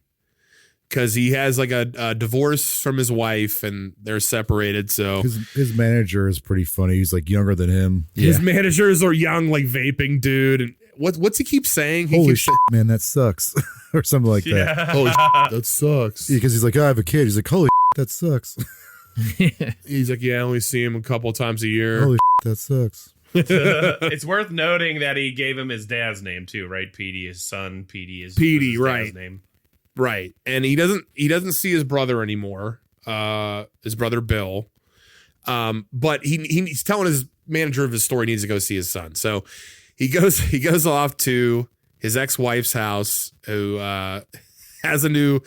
Because he has like a divorce from his wife and they're separated. So his manager is pretty funny. He's like younger than him. His managers are young, like vaping dude. And what's he keep saying? Holy shit, man, that sucks, or something like that. Holy shit, that sucks. Because he's like, I have a kid. He's like, holy shit, that sucks. He's like, I only see him a couple times a year. Holy shit, that sucks. It's worth noting that he gave him his dad's name too, right? Petey, his son. Petey is his right. Dad's name. Right. And he doesn't see his brother anymore. His brother Bill. But he's telling his manager of his store he needs to go see his son. So he goes off to his ex-wife's house, who has a new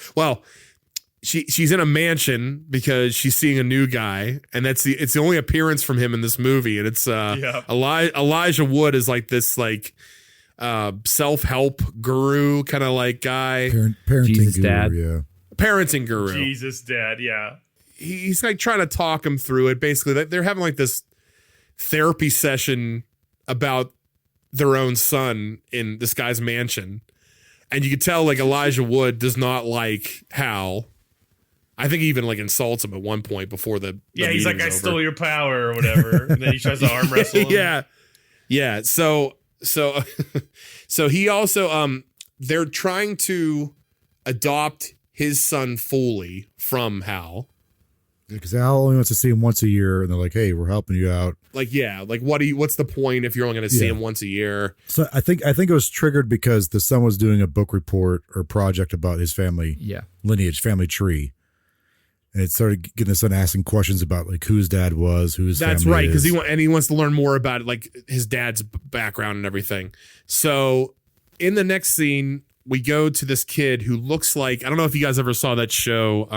she's in a mansion because she's seeing a new guy, and it's the only appearance from him in this movie. And it's Elijah Wood is like this self-help guru kind of like guy. Parenting Jesus guru, dad. Yeah. Parenting guru. Jesus dad, yeah. He's like trying to talk him through it. Basically, they're having like this therapy session about their own son in this guy's mansion. And you can tell like Elijah Wood does not like Hal. I think he even like insults him at one point before the he's like, I stole your power or whatever. And then he tries to arm wrestle him. Yeah. So he also they're trying to adopt his son fully from Hal. Because Hal only wants to see him once a year, and they're like, "Hey, we're helping you out." What's the point if you're only going to see him once a year? So I think it was triggered because the son was doing a book report or project about his family lineage, family tree. And it started getting the son asking questions about like who his dad was, who his family is. That's right, because he wants to learn more about like his dad's background and everything. So in the next scene, we go to this kid who looks like, I don't know if you guys ever saw that show,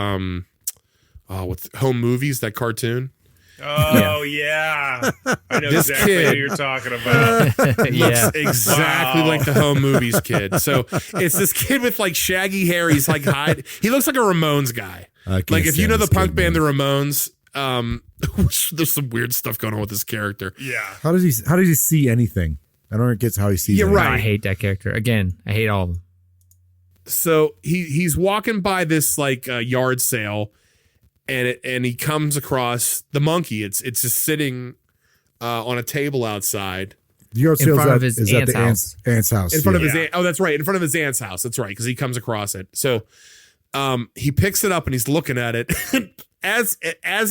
with Home Movies, that cartoon. Oh yeah, I know this exactly kid what you're talking about. Looks exactly like the Home Movies kid. So it's this kid with like shaggy hair. He's like he looks like a Ramones guy. Like if you know the punk band the Ramones, there's some weird stuff going on with this character. Yeah. How does he see anything? I don't get how he sees. Yeah, anything. right. I hate that character. Again, I hate all of them. So he's walking by this like yard sale, and he comes across the monkey. It's just sitting on a table outside. The yard In sale front of is his at the aunt's aunt's house. In front of his aunt. Oh, that's right. In front of his aunt's house. That's right. Because he comes across it. So he picks it up and he's looking at it. As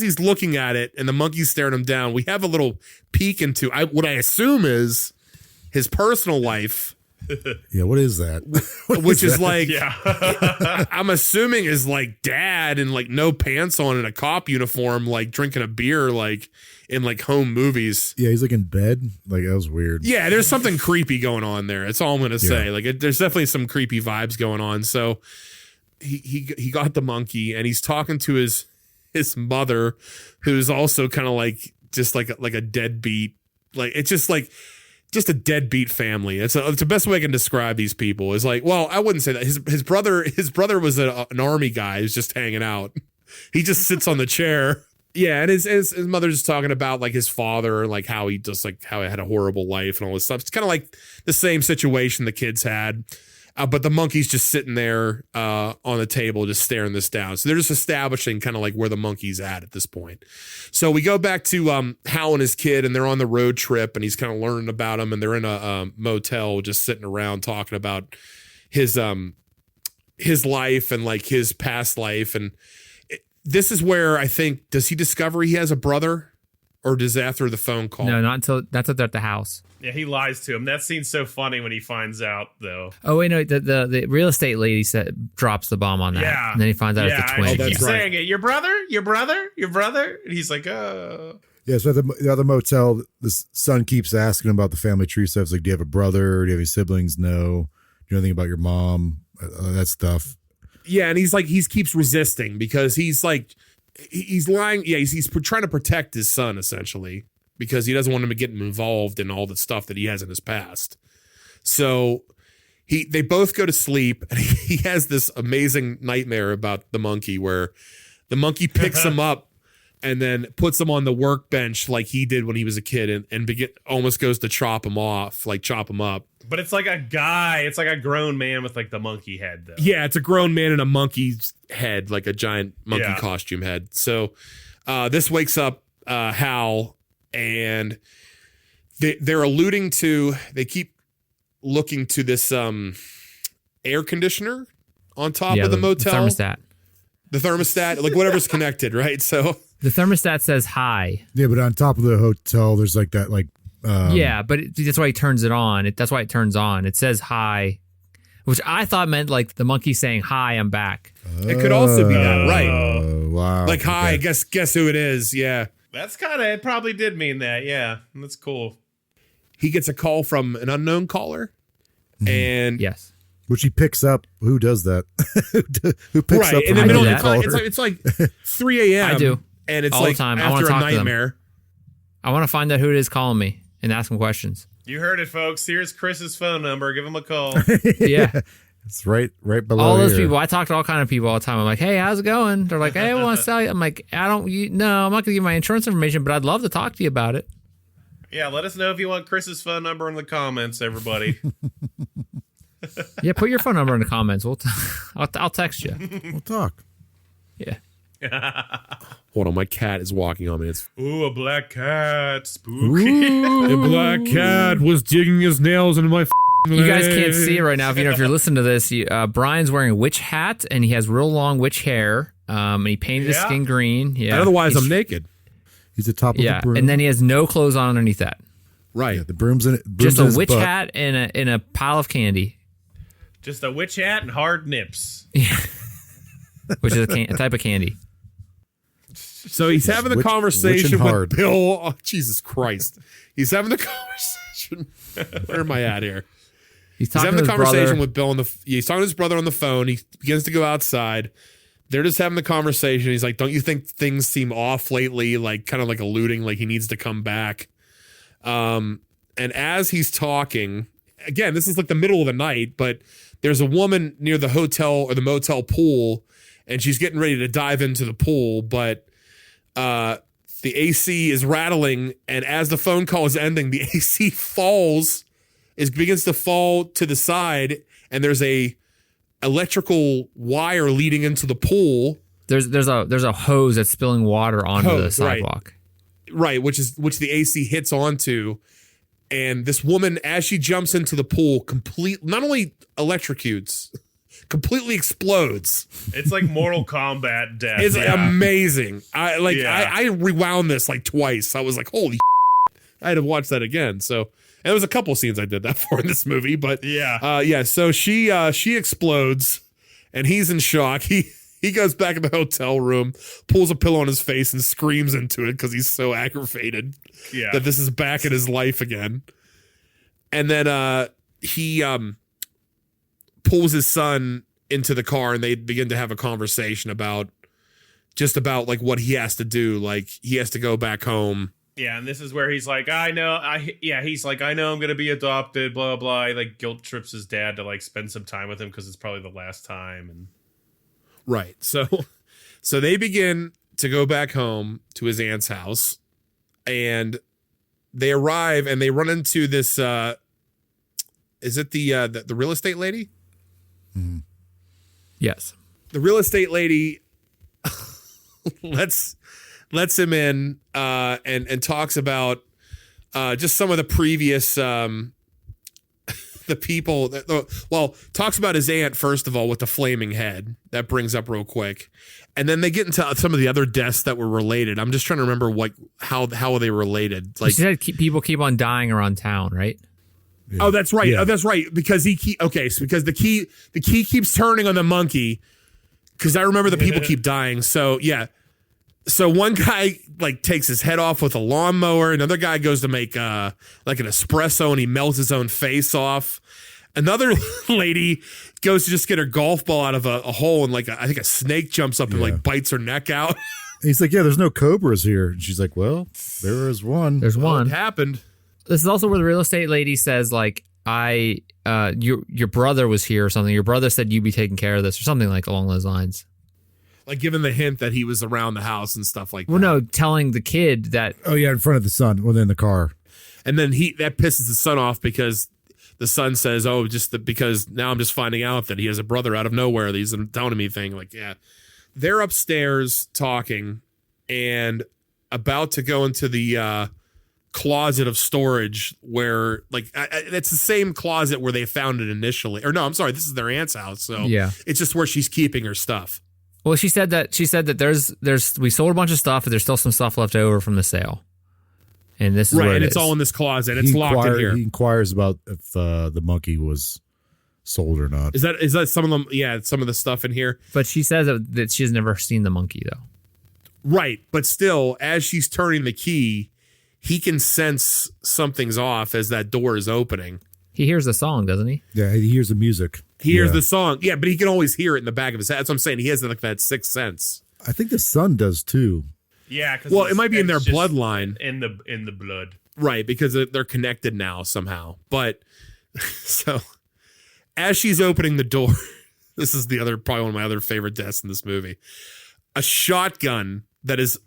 he's looking at it and the monkey's staring him down, we have a little peek into what I assume is his personal life. Yeah, what is that? Which is like, Yeah. I'm assuming is like dad and like no pants on in a cop uniform, like drinking a beer, like in like Home Movies. Yeah, he's like in bed. Like that was weird. Yeah, there's something creepy going on there. That's all I'm gonna say. Like there's definitely some creepy vibes going on. So he got the monkey and he's talking to his mother, who's also kind of like just like a deadbeat. Like it's just like just a deadbeat family. It's the best way I can describe these people. Is like, well, I wouldn't say that. His brother was an army guy who's just hanging out. He just sits on the chair. Yeah, and his mother's just talking about like his father, like how he had a horrible life and all this stuff. It's kind of like the same situation the kids had, but the monkey's just sitting there on the table, just staring this down. So they're just establishing kind of like where the monkey's at this point. So we go back to Hal and his kid, and they're on the road trip, and he's kind of learning about him, and they're in a motel, just sitting around talking about his life and like his past life. And this is where I think, does he discover he has a brother, or does after the phone call? No, not until they're at the house. Yeah, he lies to him. That scene's so funny when he finds out, though. Oh wait, no, the real estate lady drops the bomb on that. Yeah, and then he finds out it's the twin. She keeps saying it. Your brother, and he's like, oh. Yeah, so at the other motel, the son keeps asking about the family tree stuff. It's like, do you have a brother? Do you have any siblings? No. Do you know anything about your mom? That stuff. Yeah, and he keeps resisting because he's lying. Yeah, he's trying to protect his son essentially because he doesn't want him to get involved in all the stuff that he has in his past. So they both go to sleep, and he has this amazing nightmare about the monkey where the monkey picks him up and then puts him on the workbench like he did when he was a kid and almost goes to chop him up. But it's like a guy. It's like a grown man with like the monkey head, though. Yeah, it's a grown man in a monkey's head, like a giant monkey costume head. So this wakes up Hal, and they're alluding to, they keep looking to this air conditioner on top of the motel. The thermostat, like whatever's connected, right? So the thermostat says hi. Yeah, but on top of the hotel, there's like that, like. Yeah, but that's why he turns it on. That's why it turns on. It says hi, which I thought meant like the monkey saying, hi, I'm back. It could also be that, right? Wow. Like, hi, guess who it is. Yeah. That's it probably did mean that. Yeah, that's cool. He gets a call from an unknown caller. And yes. Which he picks up. Who does that? Who picks up in the middle of the caller? It's like 3 a.m. I do. And it's all like the time. after a nightmare. I want to find out who it is calling me and ask him questions. You heard it, folks. Here's Chris's phone number. Give him a call. Yeah. It's right below all those here. people. I talk to all kind of people all the time. I'm like, hey, how's it going? They're like, hey, I want to sell you. I'm like, no, I'm not going to give you my insurance information, but I'd love to talk to you about it. Yeah, let us know if you want Chris's phone number in the comments, everybody. Yeah, put your phone number in the comments. I'll text you. We'll talk. Yeah. Hold on, my cat is walking on me. Ooh, a black cat. Spooky. The black cat was digging his nails into my You guys can't see it right now. If you're listening to this, Brian's wearing a witch hat, and he has real long witch hair. And he painted his skin green. Yeah. Otherwise, I'm naked. He's the top of the broom. And then he has no clothes on underneath that. Right. Yeah, the broom's in it. Just a witch hat and in a pile of candy. Just a witch hat and hard nips. Yeah. Which is a type of candy. So he's having the conversation with Bill. Oh, Jesus Christ. He's having the conversation. Where am I at here? He's having the conversation with Bill he's talking to his brother on the phone. He begins to go outside. They're just having the conversation. He's like, don't you think things seem off lately? Like kind of like alluding like he needs to come back. And as he's talking, again, this is like the middle of the night, but there's a woman near the hotel or the motel pool, and she's getting ready to dive into the pool, but the AC is rattling, and as the phone call is ending, the AC begins to fall to the side, and there's a electrical wire leading into the pool. There's a hose that's spilling water onto the sidewalk. Right, which the AC hits onto, and this woman, as she jumps into the pool, not only electrocutes, completely explodes. It's like Mortal Kombat death. It's amazing. I rewound this like twice. I was like, holy shit. I had to watch that again. So, and there was a couple scenes I did that for in this movie, but so she explodes, and he's in shock. He goes back in the hotel room, pulls a pillow on his face, and screams into it because he's so aggravated that this is back in his life again. And then he pulls his son into the car, and they begin to have a conversation about like what he has to do. Like he has to go back home Yeah, and this is where he's like, I know I'm gonna be adopted, blah blah. He like guilt trips his dad to like spend some time with him because it's probably the last time. And right, so they begin to go back home to his aunt's house, and they arrive and they run into this. Is it the real estate lady? Mm-hmm. Yes, the real estate lady lets him in and talks about just some of the previous the people talks about his aunt first of all with the flaming head. That brings up real quick, and then they get into some of the other deaths that were related. I'm just trying to remember how are they related. Like, she said people keep on dying around town, right? Yeah. Oh, that's right. Yeah. Oh, that's right. Because because the key keeps turning on the monkey. Because I remember the people keep dying. So yeah. So one guy like takes his head off with a lawnmower. Another guy goes to make like an espresso and he melts his own face off. Another lady goes to just get her golf ball out of a hole and like I think a snake jumps up and like bites her neck out. He's like, yeah, there's no cobras here. And she's like, well, there is one. There's one. It happened. This is also where the real estate lady says, like, your brother was here or something. Your brother said you'd be taking care of this or something like along those lines. Like giving the hint that he was around the house and stuff like that. Well, no, telling the kid that. Oh, yeah, in front of the son, well, in the car. And then that pisses the son off because the son says, oh, because now I'm just finding out that he has a brother out of nowhere. That he's telling me thing. Like, yeah. They're upstairs talking and about to go into the closet of storage where like it's the same closet where they found it initially. Or no, I'm sorry, this is their aunt's house. So yeah, it's just where she's keeping her stuff. Well, she said that there's we sold a bunch of stuff, but there's still some stuff left over from the sale. And this is right, where and it it's is. all in this closet. It's locked in here. He inquires about if the monkey was sold or not. Is that some of them? Yeah, some of the stuff in here. But she says that she has never seen the monkey though. Right, but still, as she's turning the key, he can sense something's off as that door is opening. He hears the song, doesn't he? Yeah, he hears the music. He hears the song. Yeah, but he can always hear it in the back of his head. That's what I'm saying. He has like that sixth sense. I think the son does too. Yeah, because well, it might be in their bloodline. In the blood. Right, because they're connected now somehow. But so as she's opening the door, this is probably one of my other favorite deaths in this movie. A shotgun that is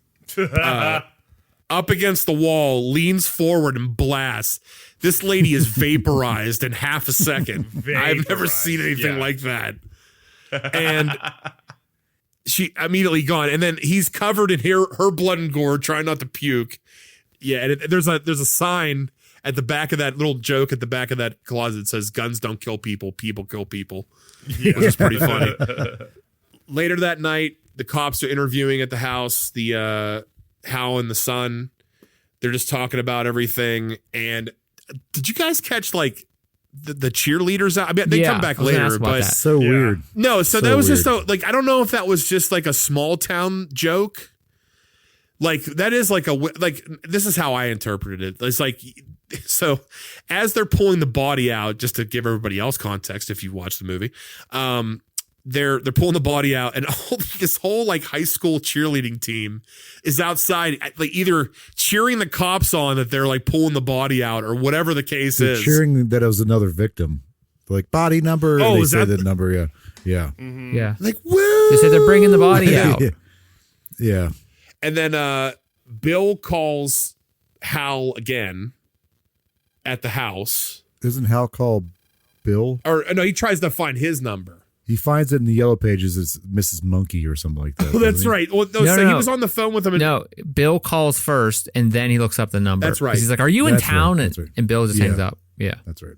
up against the wall leans forward and blasts. This lady is vaporized in half a second. I've never seen anything like that. And she immediately gone. And then he's covered in her blood and gore, trying not to puke. Yeah, and there's a sign at the back of that little joke at the back of that closet that says, "Guns don't kill people, people kill people," which is pretty funny. Later that night, the cops are interviewing at the house, the Hal and the son. They're just talking about everything. And did you guys catch like the cheerleaders out? I mean, they come back later, but so weird. No, so that was weird. Just like, I don't know if that was just like a small town joke. Like that is like this is how I interpreted it. It's like, so as they're pulling the body out, just to give everybody else context, if you watch the movie, they're pulling the body out, and this whole like high school cheerleading team is outside, like either cheering the cops on that they're like pulling the body out or whatever the case is. Cheering that it was another victim, like body number. Oh, they is say that the number? Yeah, yeah, yeah. Like woo! They said they're bringing the body out. Yeah. And then Bill calls Hal again at the house. Isn't Hal called Bill? Or no, he tries to find his number. He finds it in the yellow pages as Mrs. Monkey or something like that. Oh, that's right. Well, he was on the phone with him. No, Bill calls first, and then he looks up the number. That's right. He's like, "Are you in That's town?" right. And Bill just hangs up. Yeah, that's right.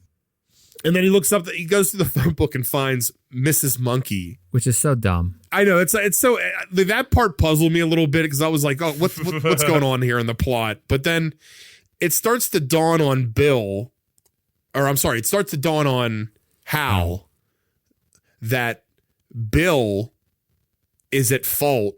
And then he looks up. He goes to the phone book and finds Mrs. Monkey, which is so dumb. I know it's so that part puzzled me a little bit because I was like, "Oh, what's going on here in the plot?" But then it starts to dawn on Bill, or I'm sorry, it starts to dawn on Hal that Bill is at fault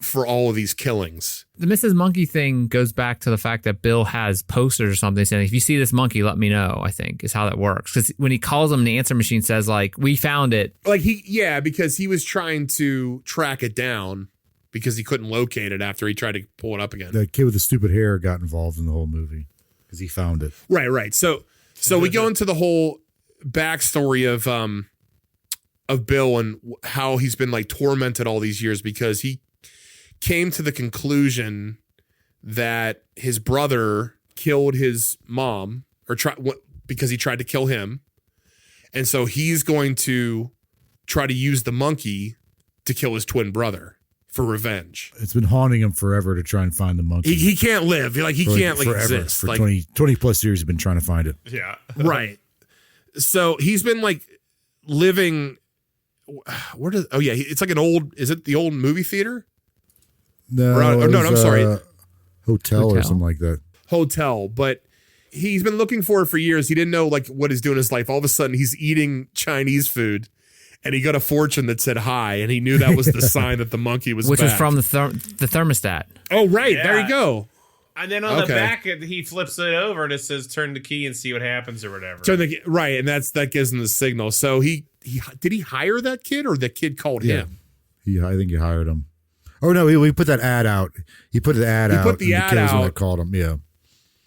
for all of these killings. The Mrs. Monkey thing goes back to the fact that Bill has posters or something saying, "If you see this monkey, let me know," I think is how that works. Because when he calls him, the answer machine says, like, "We found it." Like because he was trying to track it down. because he couldn't locate it after he tried to pull it up again. The kid with the stupid hair got involved in the whole movie because he found it. Right. So we go into the whole backstory of Bill and how he's been like tormented all these years because he came to the conclusion that his brother killed his mom because he tried to kill him. And so he's going to try to use the monkey to kill his twin brother for revenge. It's been haunting him forever to try and find the monkey. He can't live. Like he can't like forever. exist. For like 20 plus years he's been trying to find it. Yeah. Right. So he's been like living it's like an old, is it the old movie theater? No, I'm sorry. Hotel or something like that. Hotel, but he's been looking for it for years. He didn't know like what he's doing in his life. All of a sudden he's eating Chinese food and he got a fortune that said hi and he knew that was the sign that the monkey was Which back. was from the thermostat. Oh, right. Yeah. There you go. And then on the back, he flips it over and it says "turn the key and see what happens" or whatever. Right, and that gives him the signal. So he did he hire that kid or the kid called him? I think he hired him. Oh no, he put that ad out. He put the ad out. He put the ad out. That called him. Yeah.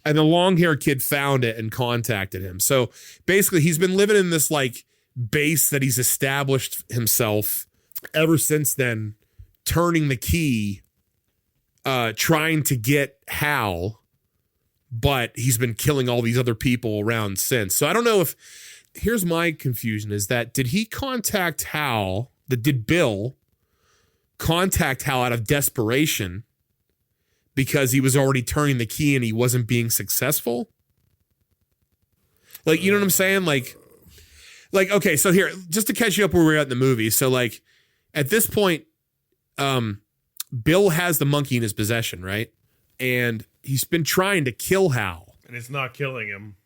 And the long-haired kid found it and contacted him. So basically, he's been living in this like base that he's established himself ever since then, turning the key, trying to get Hal, but he's been killing all these other people around since. So I don't know if, here's my confusion is that did he contact Hal, did Bill contact Hal out of desperation because he was already turning the key and he wasn't being successful? Like, you know what I'm saying? Like, okay, so here, just to catch you up where we're at in the movie. So like at this point, Bill has the monkey in his possession, right? And he's been trying to kill Hal. And it's not killing him.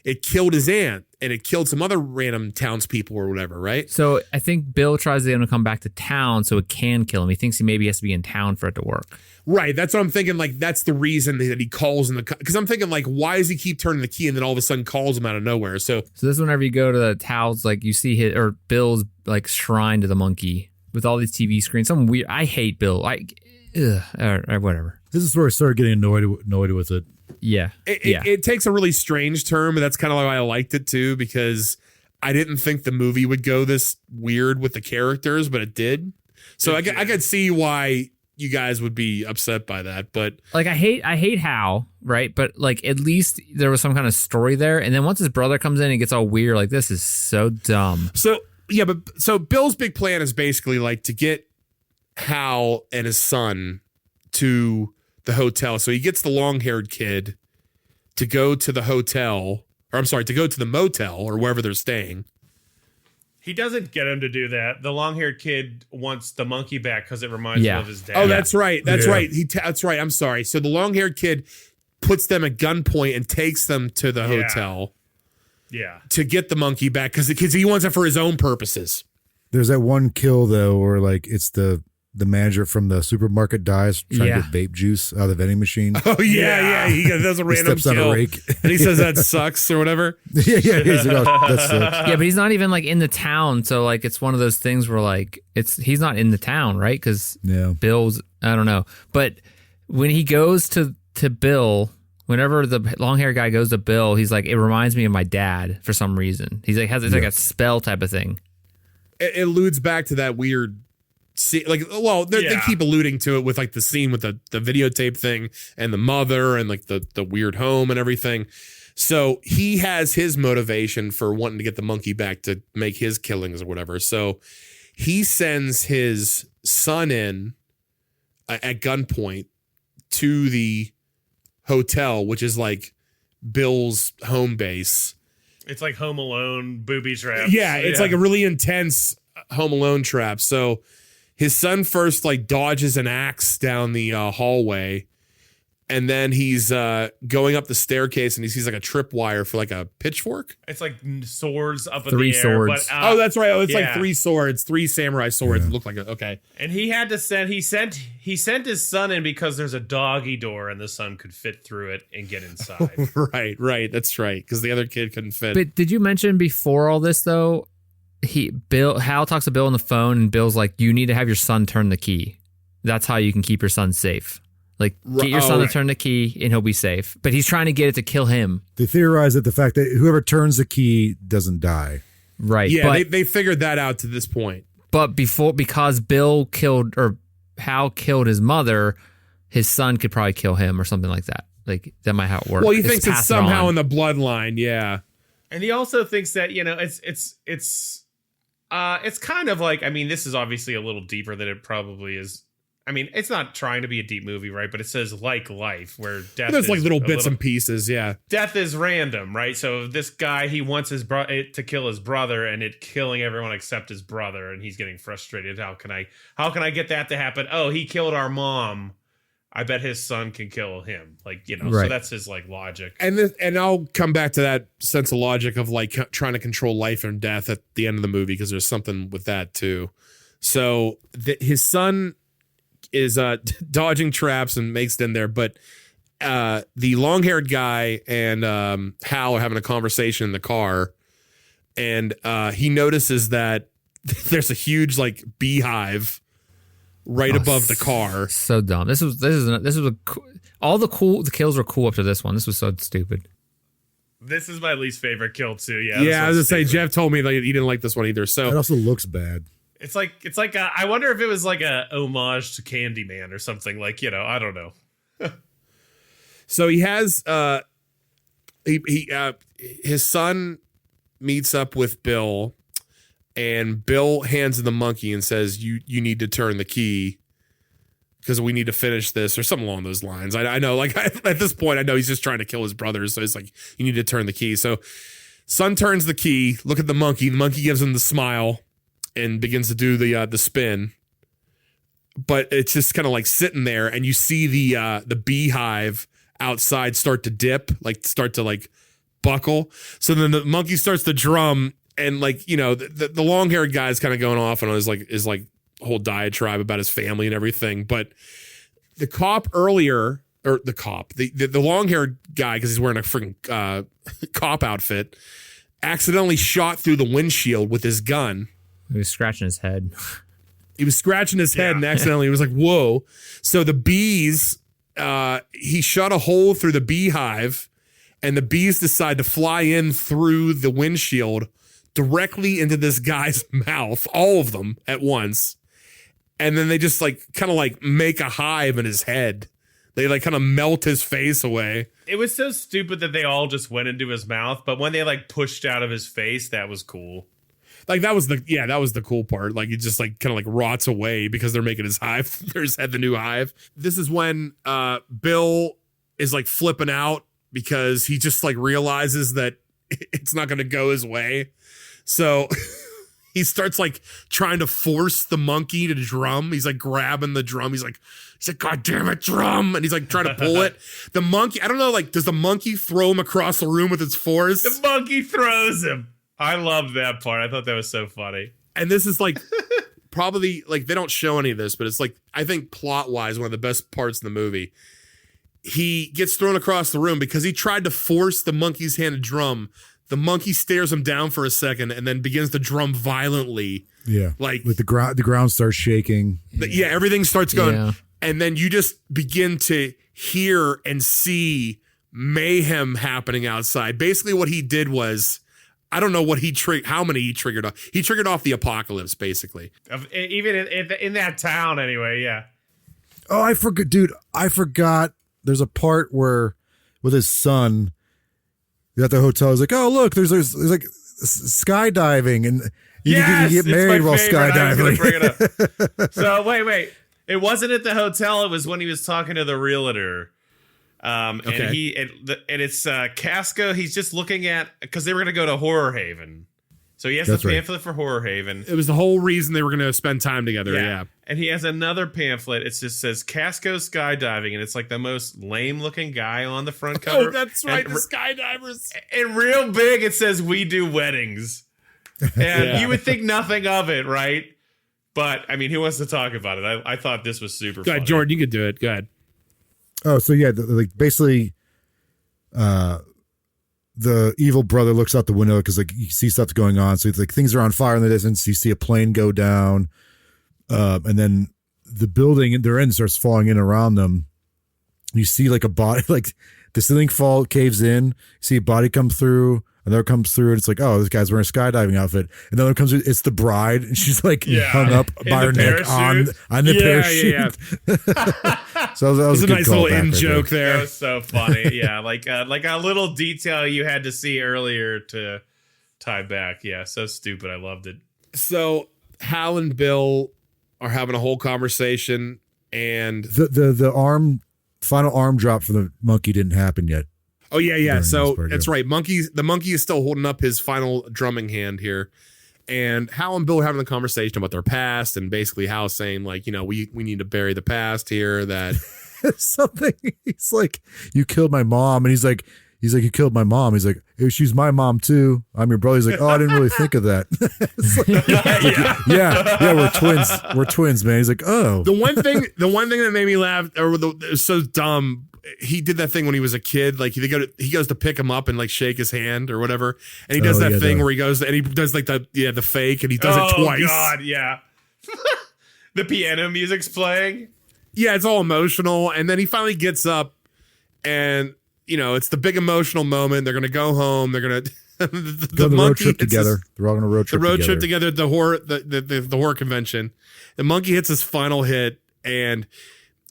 It killed his aunt, and it killed some other random townspeople or whatever, right? So I think Bill tries to get him to come back to town so it can kill him. He thinks he maybe has to be in town for it to work. Right. That's what I'm thinking. Like, that's the reason that he calls in because I'm thinking, like, why does he keep turning the key and then all of a sudden calls him out of nowhere? So this is whenever you go to Hal's, like, you see Bill's, like, shrine to the monkey with all these TV screens. Something weird. I hate Bill. Or whatever. This is where I started getting annoyed with it. Yeah. It takes a really strange term, but that's kind of why I liked it too, because I didn't think the movie would go this weird with the characters, but it did. So I could see why you guys would be upset by that, but like I hate Hal, right? But like at least there was some kind of story there. And then once his brother comes in, it gets all weird. Like, this is so dumb. So yeah, so Bill's big plan is basically like to get Hal and his son to the hotel. So he gets the long-haired kid to go to the hotel, or I'm sorry, to go to the motel or wherever they're staying. He doesn't get him to do that. The long-haired kid wants the monkey back because it reminds him of his dad. Oh, that's right. That's right. That's right. I'm sorry. So the long-haired kid puts them at gunpoint and takes them to the hotel. Yeah. To get the monkey back because he wants it for his own purposes. There's that one kill though, where like it's the manager from the supermarket dies trying to get vape juice out of the vending machine. Oh yeah. He does a random steps kill, on a rake. and he says that sucks or whatever. Yeah. He's like, oh, that sucks. Yeah, but he's not even like in the town, so like it's one of those things where like he's not in the town, right? Because Bill's, I don't know, but when he goes to Bill, whenever the long hair guy goes to Bill, he's like, it reminds me of my dad for some reason. He's like it's like a spell type of thing. It alludes back to that weird. See, like, well, they keep alluding to it with like the scene with the videotape thing and the mother and like the weird home and everything. So he has his motivation for wanting to get the monkey back to make his killings or whatever. So he sends his son in at gunpoint to the hotel, which is like Bill's home base. It's like Home Alone booby traps. Yeah, it's like a really intense Home Alone trap. So his son first like dodges an axe down the hallway, and then he's going up the staircase and he sees like a tripwire for like a pitchfork. It's like swords up in Three the air. swords. But, that's right. Oh, it's like 3 swords, 3 samurai swords. It looked like it. Okay. And he had to send he sent his son in because there's a doggy door and the son could fit through it and get inside. Right. That's right. Because the other kid couldn't fit. But did you mention before all this though Hal talks to Bill on the phone, and Bill's like, "You need to have your son turn the key. That's how you can keep your son safe. Like, get your son to turn the key, and he'll be safe." But he's trying to get it to kill him. They theorize that the fact that whoever turns the key doesn't die. Right. Yeah, but, they figured that out to this point. But because Hal killed his mother, his son could probably kill him or something like that. Like, that might how it works. Well, he thinks it's somehow in the bloodline. Yeah. And he also thinks that, it's kind of like, I mean, this is obviously a little deeper than it probably is. I mean, it's not trying to be a deep movie, right? But it says like life, where death There's is like little bits and pieces, yeah. Death is random, right? So this guy, he wants it to kill his brother, and it killing everyone except his brother, and he's getting frustrated. How can I get that to happen? Oh, he killed our mom. I bet his son can kill him. Like, right. So that's his like logic. And I'll come back to that sense of logic of like trying to control life and death at the end of the movie, because there's something with that too. So his son is dodging traps and makes it in there, but the long-haired guy and Hal are having a conversation in the car, and he notices that there's a huge like beehive right above the car. So dumb. All the kills were cool up to this one. This was so stupid. This is my least favorite kill too. Yeah. Yeah, I was gonna say, Jeff told me that he didn't like this one either. So it also looks bad. It's like I wonder if it was like a homage to Candyman or something, like, I don't know. So he has his son meets up with Bill, and Bill hands him the monkey and says, you need to turn the key because we need to finish this, or something along those lines. I know, like, at this point, I know he's just trying to kill his brothers, so it's like, you need to turn the key. So son turns the key, look at the monkey gives him the smile and begins to do the spin, but it's just kind of like sitting there, and you see the beehive outside start to dip, like start to like buckle. So then the monkey starts to drum, and like, the long haired guy is kind of going off on his whole diatribe about his family and everything. But the cop earlier, or the long haired guy, because he's wearing a freaking cop outfit, accidentally shot through the windshield with his gun. He was scratching his head. And accidentally, he was like, whoa. So the bees, he shot a hole through the beehive, and the bees decide to fly in through the windshield directly into this guy's mouth, all of them at once. And then they just like kind of like make a hive in his head. They like kind of melt his face away. It was so stupid that they all just went into his mouth, but when they like pushed out of his face, that was cool. Like that was the cool part. Like it just like kind of like rots away because they're making his hive. There's had the new hive. This is when Bill is like flipping out because he just like realizes that it's not going to go his way. So he starts like trying to force the monkey to drum. He's like grabbing the drum. He's like, God damn it, drum. And he's like trying to pull it. The monkey, I don't know, like, does the monkey throw him across the room with its force? The monkey throws him. I loved that part. I thought that was so funny. And this is like probably like, they don't show any of this, but it's like, I think plot wise, one of the best parts in the movie. He gets thrown across the room because he tried to force the monkey's hand to drum. The monkey stares him down for a second and then begins to drum violently. Yeah. Like the ground starts shaking. Yeah, everything starts going. Yeah. And then you just begin to hear and see mayhem happening outside. Basically what he did was, I don't know what how many he triggered off. He triggered off the apocalypse, basically. Even in that town, anyway, yeah. Oh, I forgot. There's a part where, with his son, at the hotel, he's like, "Oh, look, there's like skydiving, and you get married while skydiving." Bring it up. So wait, it wasn't at the hotel. It was when he was talking to the realtor. Okay. And it's Casco. He's just looking at, because they were going to go to Horror Haven. So he has the pamphlet for Horror Haven. It was the whole reason they were going to spend time together. Yeah. And he has another pamphlet. It just says Casco skydiving, and it's like the most lame looking guy on the front cover. Oh, that's right, the skydivers. And real big, it says "We do weddings." And you would think nothing of it, right? But I mean, who wants to talk about it? I thought this was super funny. Go ahead, Jordan, you could do it. Go ahead. Oh, so yeah, like basically, the the evil brother looks out the window because like you see stuff going on. So it's like things are on fire in the distance. You see a plane go down, and then the building they're in starts falling in around them. You see like a body, like the ceiling caves in. You see a body come through. Another comes through and it's like, oh, this guy's wearing a skydiving outfit. Another comes through, it's the bride, and she's like hung up by her neck on the parachute. So that was a nice little in joke there. That was so funny. Yeah, like a little detail you had to see earlier to tie back. Yeah, so stupid. I loved it. So Hal and Bill are having a whole conversation, and the final arm drop for the monkey didn't happen yet. Oh yeah. So that's right. The monkey is still holding up his final drumming hand here, and Hal and Bill are having a conversation about their past, and basically Hal's saying like, we need to bury the past here. That something. He's like, you killed my mom, and he's like, you killed my mom. He's like, she's my mom too. I'm your brother. He's like, oh, I didn't really think of that. We're twins, man. He's like, oh. The one thing that made me laugh, or it was so dumb. He did that thing when he was a kid. Like he goes to pick him up and like shake his hand or whatever, and he does that thing where he goes and he does like the fake, and he does it twice. Oh God, yeah. The piano music's playing. Yeah, it's all emotional, and then he finally gets up, and it's the big emotional moment. They're gonna go home. They're gonna the road trip together. They're all gonna road trip. The road trip together at the horror convention. The monkey hits his final hit, and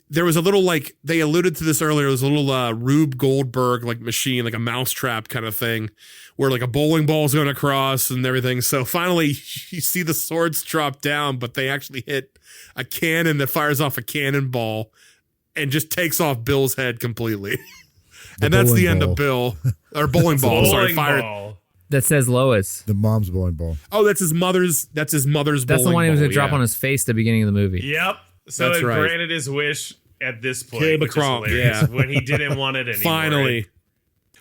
there was a little, like, they alluded to this earlier, there was a little Rube Goldberg, like, machine, like a mousetrap kind of thing, where, like, a bowling ball's going across and everything. So finally, you see the swords drop down, but they actually hit a cannon that fires off a cannonball and just takes off Bill's head completely. And that's the end of Bill. Or bowling ball, sorry, fired. That says Lois. The mom's bowling ball. Oh, that's his mother's bowling ball. That's the one he was going to drop on his face at the beginning of the movie. Yep. So it granted his wish at this point, when he didn't want it anymore. Finally.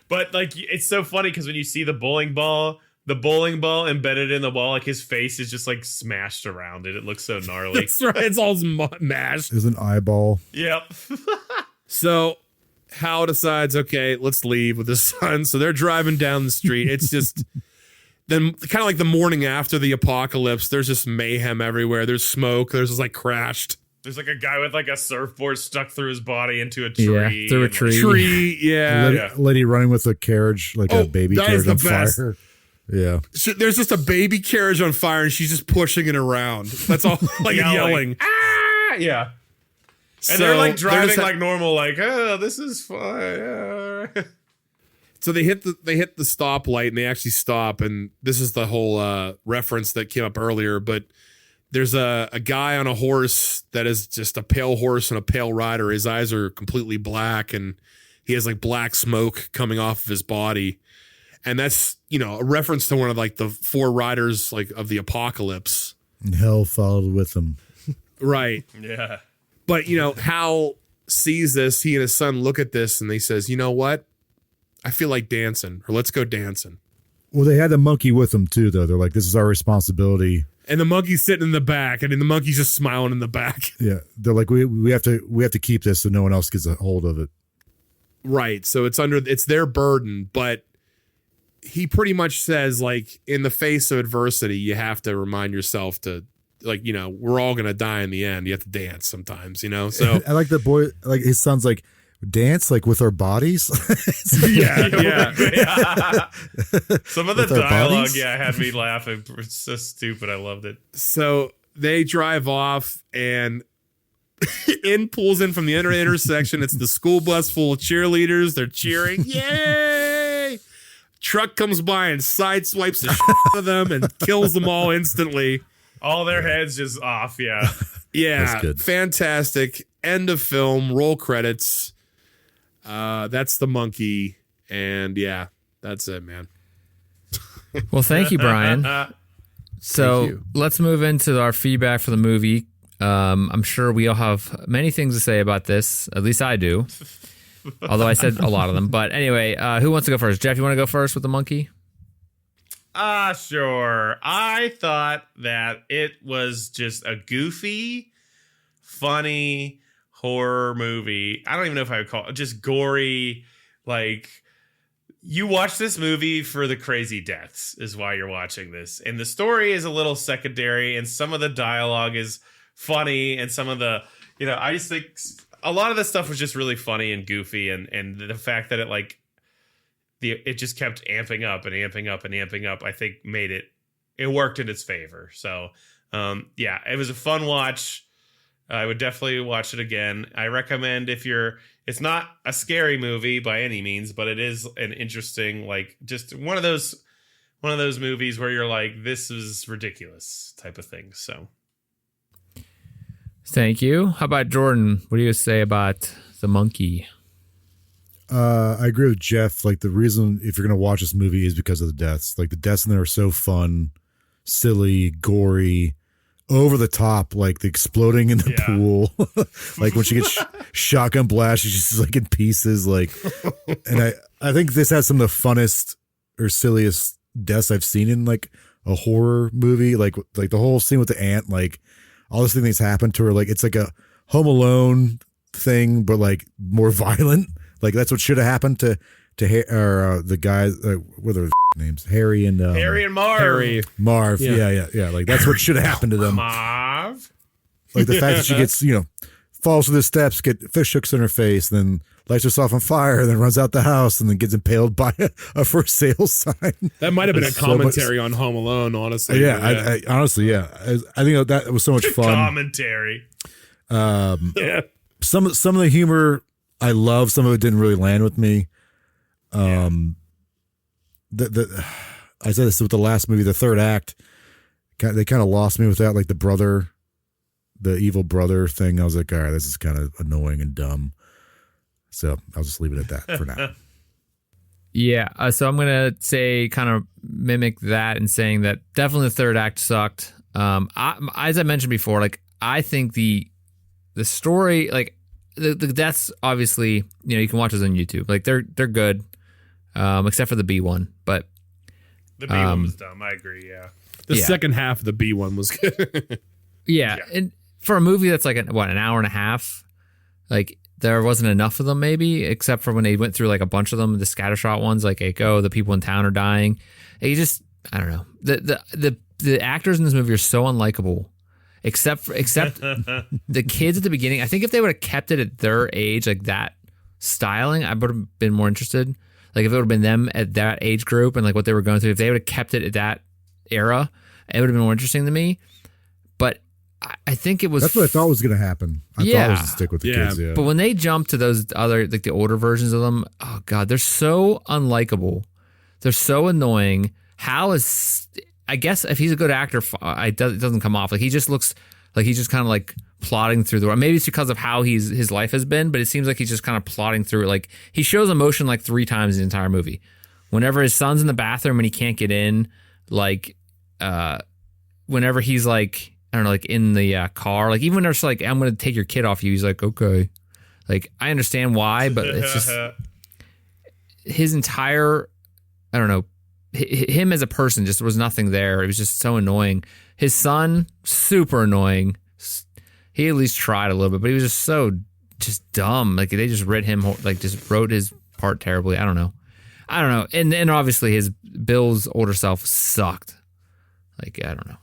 But like, it's so funny because when you see the bowling ball embedded in the wall, like his face is just like smashed around it. It looks so gnarly. That's right. It's all mashed. There's an eyeball. Yep. So Hal decides, okay, let's leave with his son. So they're driving down the street. It's just then kind of like the morning after the apocalypse. There's just mayhem everywhere. There's smoke. There's just like crashed. There's like a guy with like a surfboard stuck through his body into a tree. Yeah, through a tree. Yeah. Lady running with a carriage, like a baby carriage on fire. Yeah. So there's just a baby carriage on fire, and she's just pushing it around. That's all, like yelling. Ah! Yeah. And they're like driving like normal, like, oh, this is fine. So they hit the stoplight, and they actually stop, and this is the whole reference that came up earlier, but there's a guy on a horse that is just a pale horse and a pale rider. His eyes are completely black, and he has like black smoke coming off of his body. And that's, a reference to one of like the four riders like of the apocalypse. And hell followed with them. Right. Yeah. But, Hal sees this. He and his son look at this, and they says, you know what? I feel like dancing, or let's go dancing. Well, they had the monkey with them too, though. They're like, this is our responsibility. And the monkey's sitting in the back, and the monkey's just smiling in the back. Yeah, they're like, we have to keep this so no one else gets a hold of it. Right. So it's their burden, but he pretty much says, like, in the face of adversity, you have to remind yourself to, like, we're all gonna die in the end. You have to dance sometimes, So I like the boy, like his son's like, dance like with our bodies. Yeah. Some of the dialogue had me laughing. It's so stupid. I loved it. So they drive off, and pulls in from the intersection. It's the school bus full of cheerleaders. They're cheering. Yay! Truck comes by and sideswipes the shit out of them and kills them all instantly. All their heads just off. Yeah. Yeah. Fantastic. End of film. Roll credits. That's the monkey, and yeah, that's it, man. Well, thank you, Brian. So let's move into our feedback for the movie. I'm sure we all have many things to say about this. At least I do. Although I said a lot of them. But anyway, who wants to go first? Jeff, you want to go first with the monkey? Sure. I thought that it was just a goofy, funny horror movie. I don't even know if I would call it just gory, like, you watch this movie for the crazy deaths is why you're watching this. And the story is a little secondary and some of the dialogue is funny and some of the, I just think a lot of the stuff was just really funny and goofy. And the fact that it just kept amping up and amping up and amping up, I think made it worked in its favor. So, it was a fun watch. I would definitely watch it again. I recommend it's not a scary movie by any means, but it is an interesting, like just one of those movies where you're like, this is ridiculous type of thing. So. Thank you. How about Jordan? What do you say about The Monkey? I agree with Jeff. Like the reason if you're going to watch this movie is because of the deaths. Like the deaths in there are so fun, silly, gory, over the top, like the exploding in the pool, like when she gets shotgun blast, she's just like in pieces. Like, and I think this has some of the funnest or silliest deaths I've seen in like a horror movie. Like the whole scene with the aunt, like all this things happen to her. Like it's like a Home Alone thing, but like more violent. Like that's what should have happened to the guys. What are their names? Harry and Marv. Marv. Yeah. Like that's what should have happened to them. Marv. Like the fact that she gets, falls to the steps, get fish hooks in her face, then lights herself on fire, and then runs out the house, and then gets impaled by a for sale sign. That might have been a commentary on Home Alone, honestly. Yeah, I honestly, yeah. I think that was so much fun. Commentary. Some of the humor I love. Some of it didn't really land with me. I said this with the last movie, the third act. They kind of lost me with that, like the evil brother thing. I was like, all right, this is kind of annoying and dumb. So I'll just leave it at that for now. Yeah. So I'm gonna say kind of mimic that and saying that definitely the third act sucked. As I mentioned before, like I think the story, like the deaths, obviously, you can watch those on YouTube. Like they're good. Except for the B one, but the B one was dumb. I agree. Yeah, the second half of the B one was good. yeah, and for a movie that's like an hour and a half, like there wasn't enough of them, maybe, except for when they went through like a bunch of them, the scattershot ones, like the people in town are dying. I don't know. The actors in this movie are so unlikable, except the kids at the beginning. I think if they would have kept it at their age, like that styling, I would have been more interested. Like if it would have been them at that age group and like what they were going through, if they would have kept it at that era, it would have been more interesting to me. But I think it was. That's what I thought was going to happen. I thought it was to stick with the kids. Yeah. But when they jumped to those other, like the older versions of them, oh God, they're so unlikable. They're so annoying. Hal is, I guess if he's a good actor, it doesn't come off. Like he just looks like he's just kind of like plodding through the world. Maybe it's because of how his life has been, but it seems like he's just kind of plodding through it. Like he shows emotion like 3 times in the entire movie. Whenever his son's in the bathroom and he can't get in, like whenever he's like, I don't know, like in the car, like even when there's like, I'm going to take your kid off you, he's like, okay. Like I understand why, but it's just his entire, I don't know, him as a person just was nothing there. It was just so annoying. His son, super annoying. He at least tried a little bit, but he was just dumb. Like they just wrote his part terribly. I don't know. And obviously his Bill's older self sucked. Like, I don't know.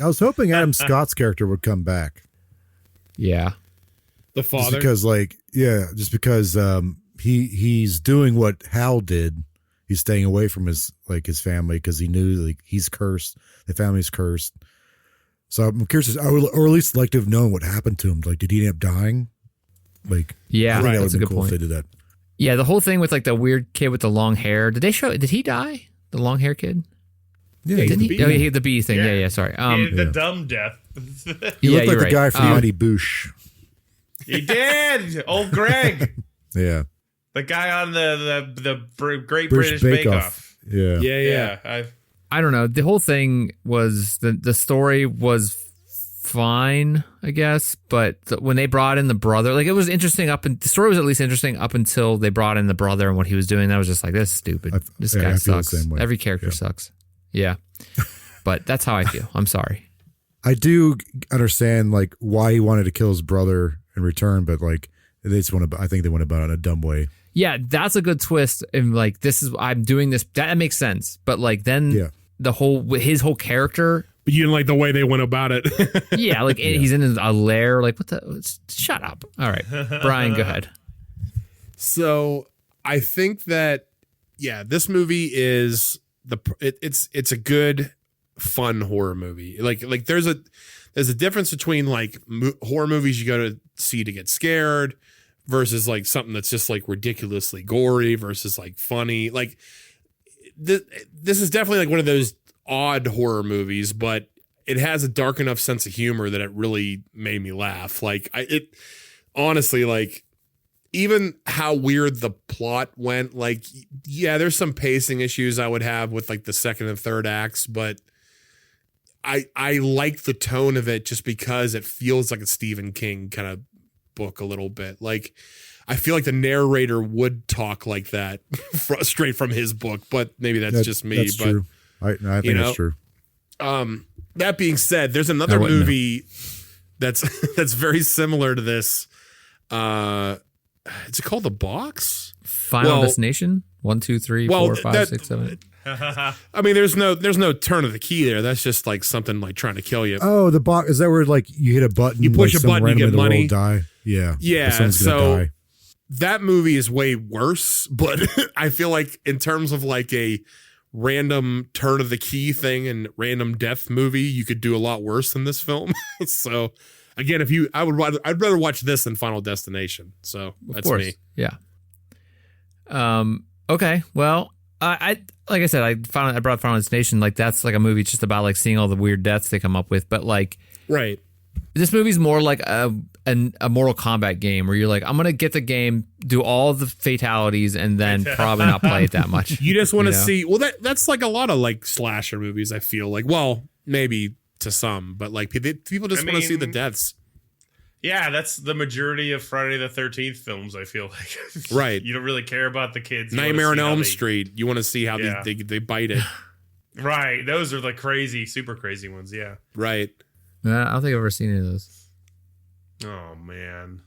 I was hoping Adam Scott's character would come back. Yeah. The father. Just because he's doing what Hal did. He's staying away from his family because he knew like he's cursed. The family's cursed. So I'm curious, or at least like to have known what happened to him. Like, did he end up dying? Like, yeah, I think that would that's a be good cool point. if they did that. Yeah, the whole thing with like the weird kid with the long hair. Did he die? The long hair kid? Yeah, didn't he? Oh, he had the bee thing. Yeah, sorry. The dumb death. He looked like the guy from Mighty Boosh. He did. Old Greg. Yeah. The guy on the Great British Bake Off. Yeah. I don't know. The whole thing was the story was fine, I guess, but when they brought in the brother, like it was interesting the story was at least interesting up until they brought in the brother and what he was doing. That was just like, this is stupid. This guy sucks. Every character sucks. Yeah. But that's how I feel. I'm sorry. I do understand like why he wanted to kill his brother in return, but like I think they went about it in a dumb way. yeah, that's a good twist. And like, I'm doing this. That makes sense. But like, then his whole character. But you didn't like the way they went about it. Yeah, like he's in a lair. Like, what the? Shut up. All right, Brian, go ahead. So I think that this movie is it's a good, fun horror movie. Like there's a difference between like horror movies you go to see to get scared versus like something that's just like ridiculously gory versus like funny. Like this is definitely like one of those odd horror movies, but it has a dark enough sense of humor that it really made me laugh. Like it honestly, like even how weird the plot went, like, yeah, there's some pacing issues I would have with like the second and third acts, but I like the tone of it just because it feels like a Stephen King kind of book a little bit. Like I feel like the narrator would talk like that straight from his book, but maybe that's just me. That's but true. I think that's true. That being said, there's another movie that's very similar to this. Is it called The Box? Final Destination? 1, 2, 3, 4, 5, 6, 7. I mean, there's no turn of the key there. That's just like something like trying to kill you. Oh, The Box, is that where like you hit a button, you push like a button, you get money, die? Yeah, So die. That movie is way worse. But I feel like in terms of like a random turn of the key thing and random death movie, you could do a lot worse than this film. So again, I'd rather watch this than Final Destination. So that's me. Yeah. Okay. Well, I like I said, I brought Final Destination. Like that's like a movie just about like seeing all the weird deaths they come up with. But like, right. This movie's more like a Mortal Kombat game where you're like, I'm gonna get the game, do all the fatalities, and then probably not play it that much. You just want to see. Well, that's like a lot of like slasher movies. I feel like, well, maybe to some, but like people just want to see the deaths. Yeah, that's the majority of Friday the 13th films, I feel like. Right. You don't really care about the kids. Nightmare on Elm Street. You want to see how they bite it. Right. Those are the crazy, super crazy ones. Yeah. Right. I don't think I've ever seen any of those. Oh, man.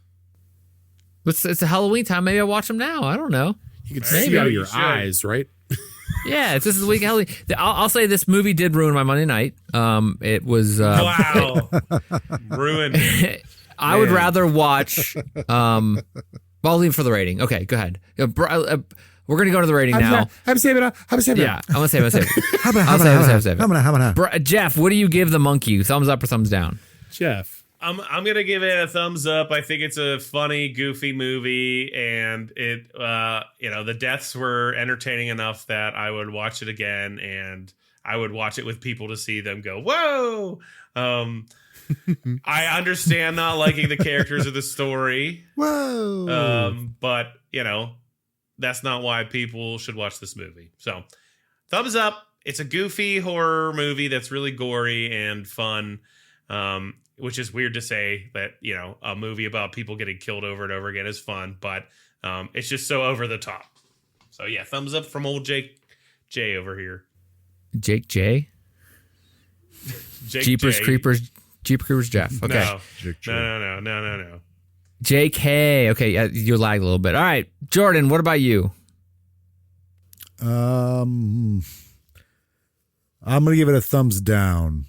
It's a Halloween time. Maybe I'll watch them now. I don't know. You can see out of your eyes, right? Yeah, this is the week of Halloween. I'll say this movie did ruin my Monday night. It was... wow. Ruined it. I would rather watch... I'll leave it for the rating. Okay, go ahead. We're going to go to the rating now. I'm saving it. Yeah, I'm going to save it. Jeff, what do you give The Monkey? Thumbs up or thumbs down? Jeff. I'm going to give it a thumbs up. I think it's a funny, goofy movie, and it, the deaths were entertaining enough that I would watch it again, and I would watch it with people to see them go, whoa! I understand not liking the characters of the story. Whoa! But, that's not why people should watch this movie. So, thumbs up. It's a goofy horror movie that's really gory and fun. Which is weird to say that, a movie about people getting killed over and over again is fun, but it's just so over the top. So, yeah, thumbs up from old Jake J over here. Jake J? Jeepers Creepers Jeff. Okay. No. JK. Okay, you lagged a little bit. All right, Jordan, what about you? I'm going to give it a thumbs down.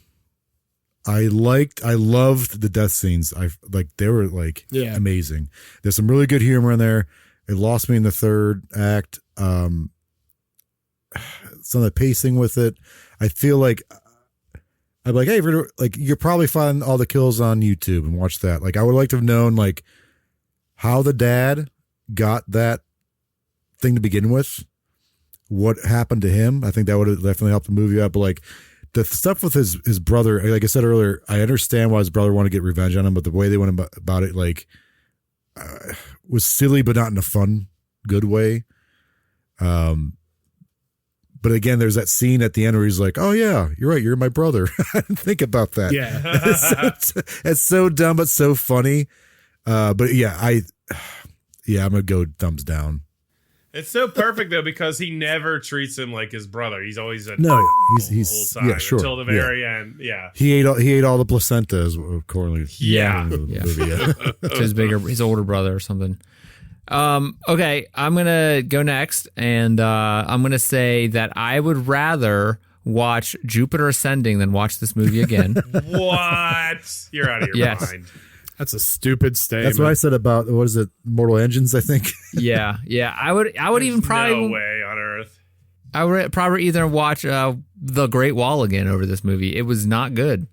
I loved the death scenes. They were amazing. There's some really good humor in there. It lost me in the third act. Some of the pacing with it. I feel like I'm like, hey, you're probably find all the kills on YouTube and watch that. Like, I would like to have known like how the dad got that thing to begin with. What happened to him? I think that would have definitely helped the movie out. But like, the stuff with his brother, like I said earlier, I understand why his brother wanted to get revenge on him, but the way they went about it, was silly, but not in a fun, good way. But again, there's that scene at the end where he's like, "Oh yeah, you're right, you're my brother." I didn't think about that. Yeah, it's so dumb but so funny. But yeah, I'm gonna go thumbs down. It's so perfect though because he never treats him like his brother. He's always he's yeah, sure, until the very end. Yeah, he ate all the placenta accordingly. Yeah. His older brother or something. Okay, I'm gonna go next, and I'm gonna say that I would rather watch Jupiter Ascending than watch this movie again. What? You're out of your mind. That's a stupid statement. That's what I said about, what is it, Mortal Engines, I think. Yeah. I would even probably no way on earth. I would probably either watch The Great Wall again over this movie. It was not good.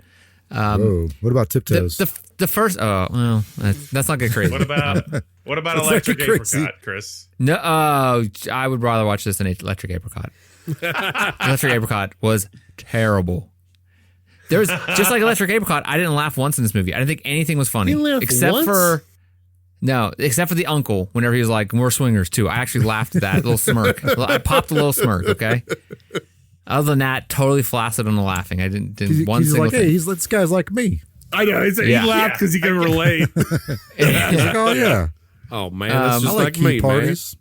What about Tiptoes? The first. Oh, well, that's not get crazy. What about Electric Apricot, Chris? No, I would rather watch this than Electric Apricot. Electric Apricot was terrible. There's just like Electric Apricot. I didn't laugh once in this movie. I didn't think anything was funny, except for the uncle. Whenever he was like, "We're swingers too," I actually laughed at that little smirk. I popped a little smirk. Okay. Other than that, totally flaccid on the laughing. I didn't one he's single like, thing. hey, this guy's like me. I know. He laughed because he can relate. He's like, oh yeah. Oh man, that's just I like me, parties. Man.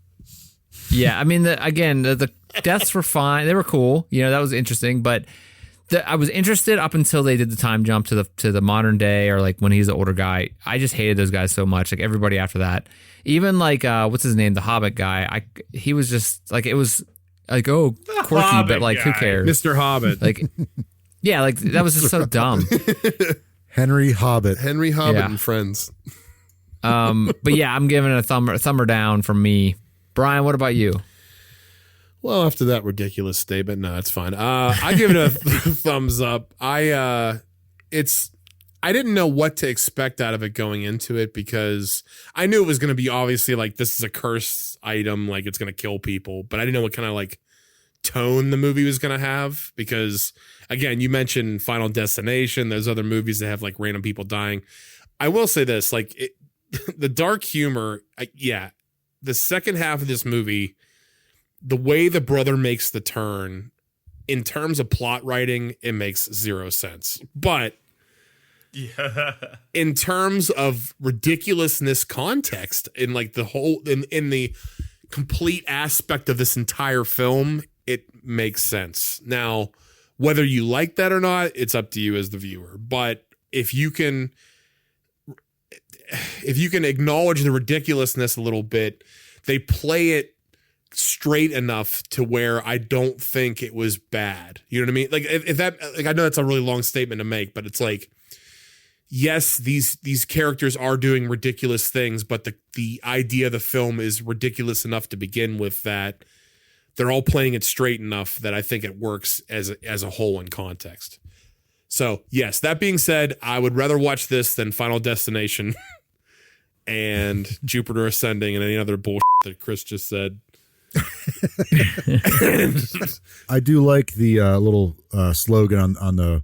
Yeah, I mean, the deaths were fine. They were cool. That was interesting. But I was interested up until they did the time jump to the modern day, or like when he's the older guy. I just hated those guys so much. Like everybody after that, even like what's his name, the Hobbit guy. He was just like, it was like, oh, quirky, Hobbit but like, guy. who cares? Mr. Hobbit. Like, yeah, like that was just so dumb. Henry Hobbit Yeah. and friends. But yeah, I'm giving it a thumber down from me. Brian, what about you? Well, after that ridiculous statement, no, it's fine. I give it a thumbs up. I didn't know what to expect out of it going into it, because I knew it was going to be obviously like, this is a curse item, like it's going to kill people, but I didn't know what kind of like tone the movie was going to have, because again, you mentioned Final Destination. There's other movies that have like random people dying. I will say this, like the dark humor. The second half of this movie, the way the brother makes the turn in terms of plot writing, it makes zero sense. But in terms of ridiculousness context, in like the whole, in the complete aspect of this entire film, it makes sense. Now, whether you like that or not, it's up to you as the viewer. But if you can acknowledge the ridiculousness a little bit, they play it straight enough to where I don't think it was bad. You know what I mean? Like if that, like, I know that's a really long statement to make, but it's like, yes, these characters are doing ridiculous things, but the idea of the film is ridiculous enough to begin with, that they're all playing it straight enough that I think it works as a whole in context. So yes, that being said, I would rather watch this than Final Destination and Jupiter Ascending and any other bullshit that Chris just said. I do like the little slogan on the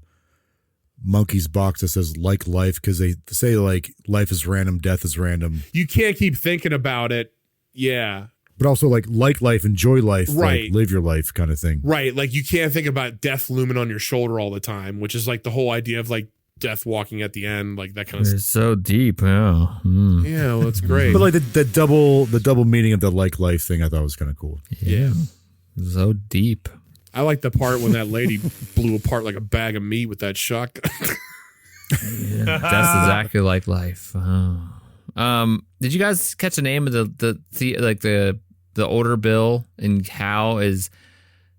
monkey's box that says "like life," because they say like life is random, death is random. You can't keep thinking about it. Yeah. But also like life, enjoy life, right? Like, live your life, kind of thing. Right. Like you can't think about death looming on your shoulder all the time, which is like the whole idea of like death walking at the end, like that kind of stuff. It's so deep. Yeah. Yeah, well, that's great. But like the double meaning of the like life thing, I thought was kind of cool. Yeah. So deep. I like the part when that lady blew apart like a bag of meat with that shotgun. Yeah, that's exactly like life. Oh. Did you guys catch the name of the older Bill, and how is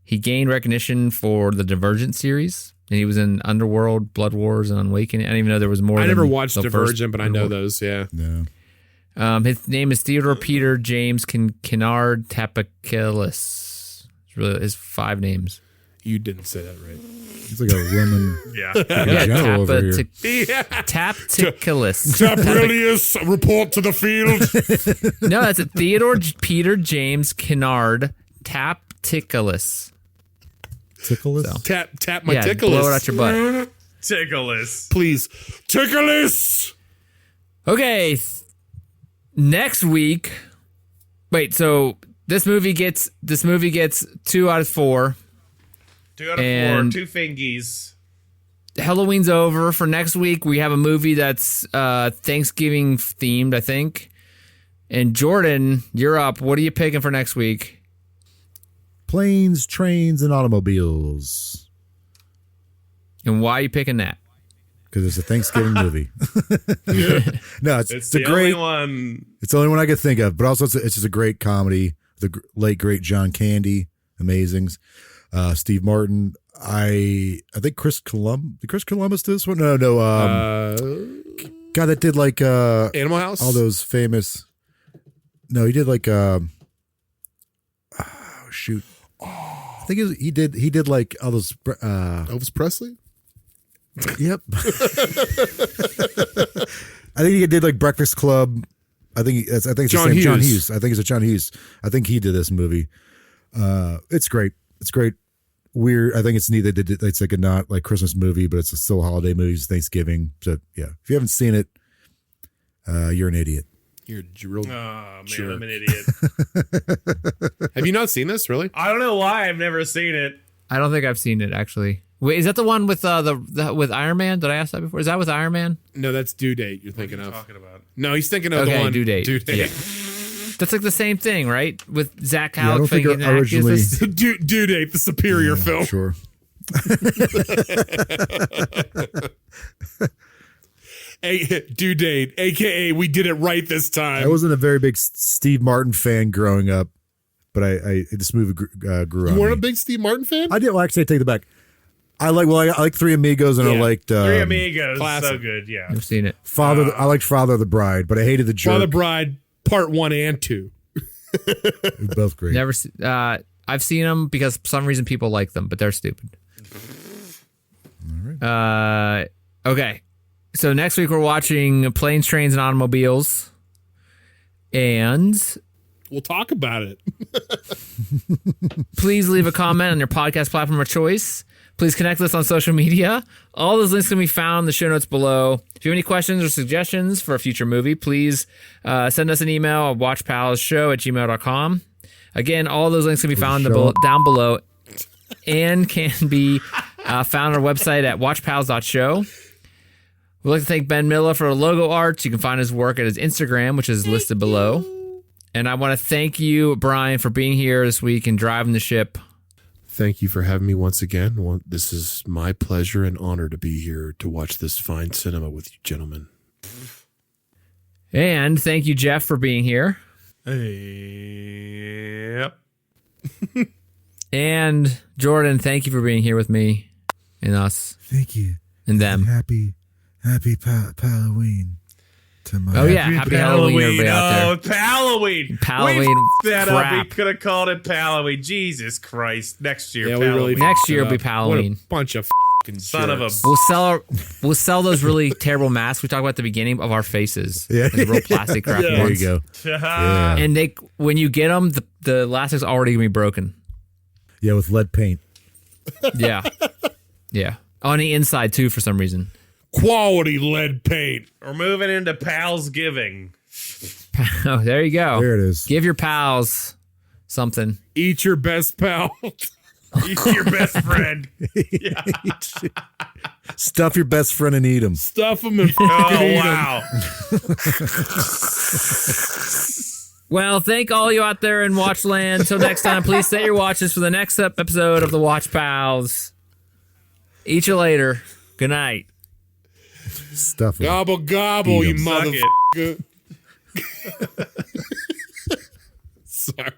he gained recognition for the Divergent series? And he was in Underworld, Blood Wars, and Awakening. I didn't even know there was more. I never watched Divergent, but I know those. Yeah. Yeah. His name is Theodore Peter James Kennard Tapakilis. It's really his 5 names. You didn't say that right. It's like a Roman. Yeah. General over here. Tapticulus. Taprilius, report to the field. No, that's it. Theodore Peter James Kennard Tapticulus. Tickle So. Tap my Yeah, tickle. blow it out your butt. Tickleus. Please. Tickleus. Okay. Next week. Wait, so this movie gets 2 out of 4. 2 out of 4. And 2 fingies. Halloween's over. For next week, we have a movie that's Thanksgiving themed, I think. And Jordan, you're up. What are you picking for next week? Planes, trains, and automobiles. And why are you picking that? because it's a Thanksgiving movie. No, it's a the great only one. It's the only one I could think of, but also it's just a great comedy. The late great John Candy, amazings. Steve Martin. I think Chris Columbus. Did Chris Columbus do this one? No. Guy that did like Animal House. all those famous. No, he did like shoot. I think he did like all those. Elvis Presley. Yep. I think he did like Breakfast Club. I think it's John the same. Hughes. John Hughes. I think it's a John Hughes. I think he did this movie. It's great. It's great. Weird. I think it's neat. It's like a not like Christmas movie, but it's still a holiday movie. It's Thanksgiving. So yeah, if you haven't seen it, you're an idiot. You're a real. Oh man, jerk. I'm an idiot. Have you not seen this? Really? I don't know why I've never seen it. I don't think I've seen it actually. Wait, is that the one with with Iron Man? Did I ask that before? Is that with Iron Man? No, that's Due Date. You're thinking What are of. you talking about? No, he's thinking of the Okay, one. Due Date. Due Date. Yeah. That's like the same thing, right? With Zach I don't Halleck think getting originally- accused. Due Date, the superior film. Sure. Due Date, aka we did it right this time. I wasn't a very big Steve Martin fan growing up, but I this movie grew You on weren't me. a big Steve Martin fan? I did. Well, actually, I take it back. I like Three Amigos, and I Yeah. liked Three Amigos, classic. so good. Yeah. I've seen it. Father. I liked Father of the Bride, but I hated the jerk. Father Bride, Part 1 and 2. They're both great. Never. I've seen them because for some reason people like them, but they're stupid. Okay. So next week we're watching Planes, Trains, and Automobiles, and We'll talk about it. please leave a comment on your podcast platform of choice. Please connect with us on social media. All those links can be found in the show notes below. If you have any questions or suggestions for a future movie, please send us an email at watchpals.show@gmail.com. Again, all those links can be found down below and can be found on our website at watchpals.show. We'd like to thank Ben Miller for the logo art. You can find his work at his Instagram, which is listed below. And I want to thank you, Brian, for being here this week and driving the ship. Thank you for having me once again. This is my pleasure and honor to be here to watch this fine cinema with you gentlemen. And thank you, Jeff, for being here. Yep. And Jordan, thank you for being here with me and us Thank you. and them. Happy Halloween to my. Oh, yeah. Happy Halloween, everybody out there. Oh, Halloween. Halloween We that up. We crap. could have called it Halloween. Jesus Christ. Next year, Yeah, we really Halloween. Next year will be What Halloween. a bunch of fucking Son of a jerks. We'll sell those really terrible masks we talked about at the beginning of our faces. Yeah. The real plastic crap Yeah. There ones. you go. Yeah. And when you get them, the elastic's already gonna be broken. Yeah, with lead paint. Yeah. Yeah. On the inside too, for some reason. Quality lead paint. We're moving into Pals Giving. Oh, there you go. There it is. Give your pals something. Eat your best pal. He's your best friend. Stuff your best friend and eat him. Stuff them and Oh, wow. Well, thank all you out there in Watchland. Till next time, please set your watches for the next episode of the Watch Pals. Eat you later. Good night. Stuff it. Gobble, gobble, Eat you 'em. motherfucker. Sorry.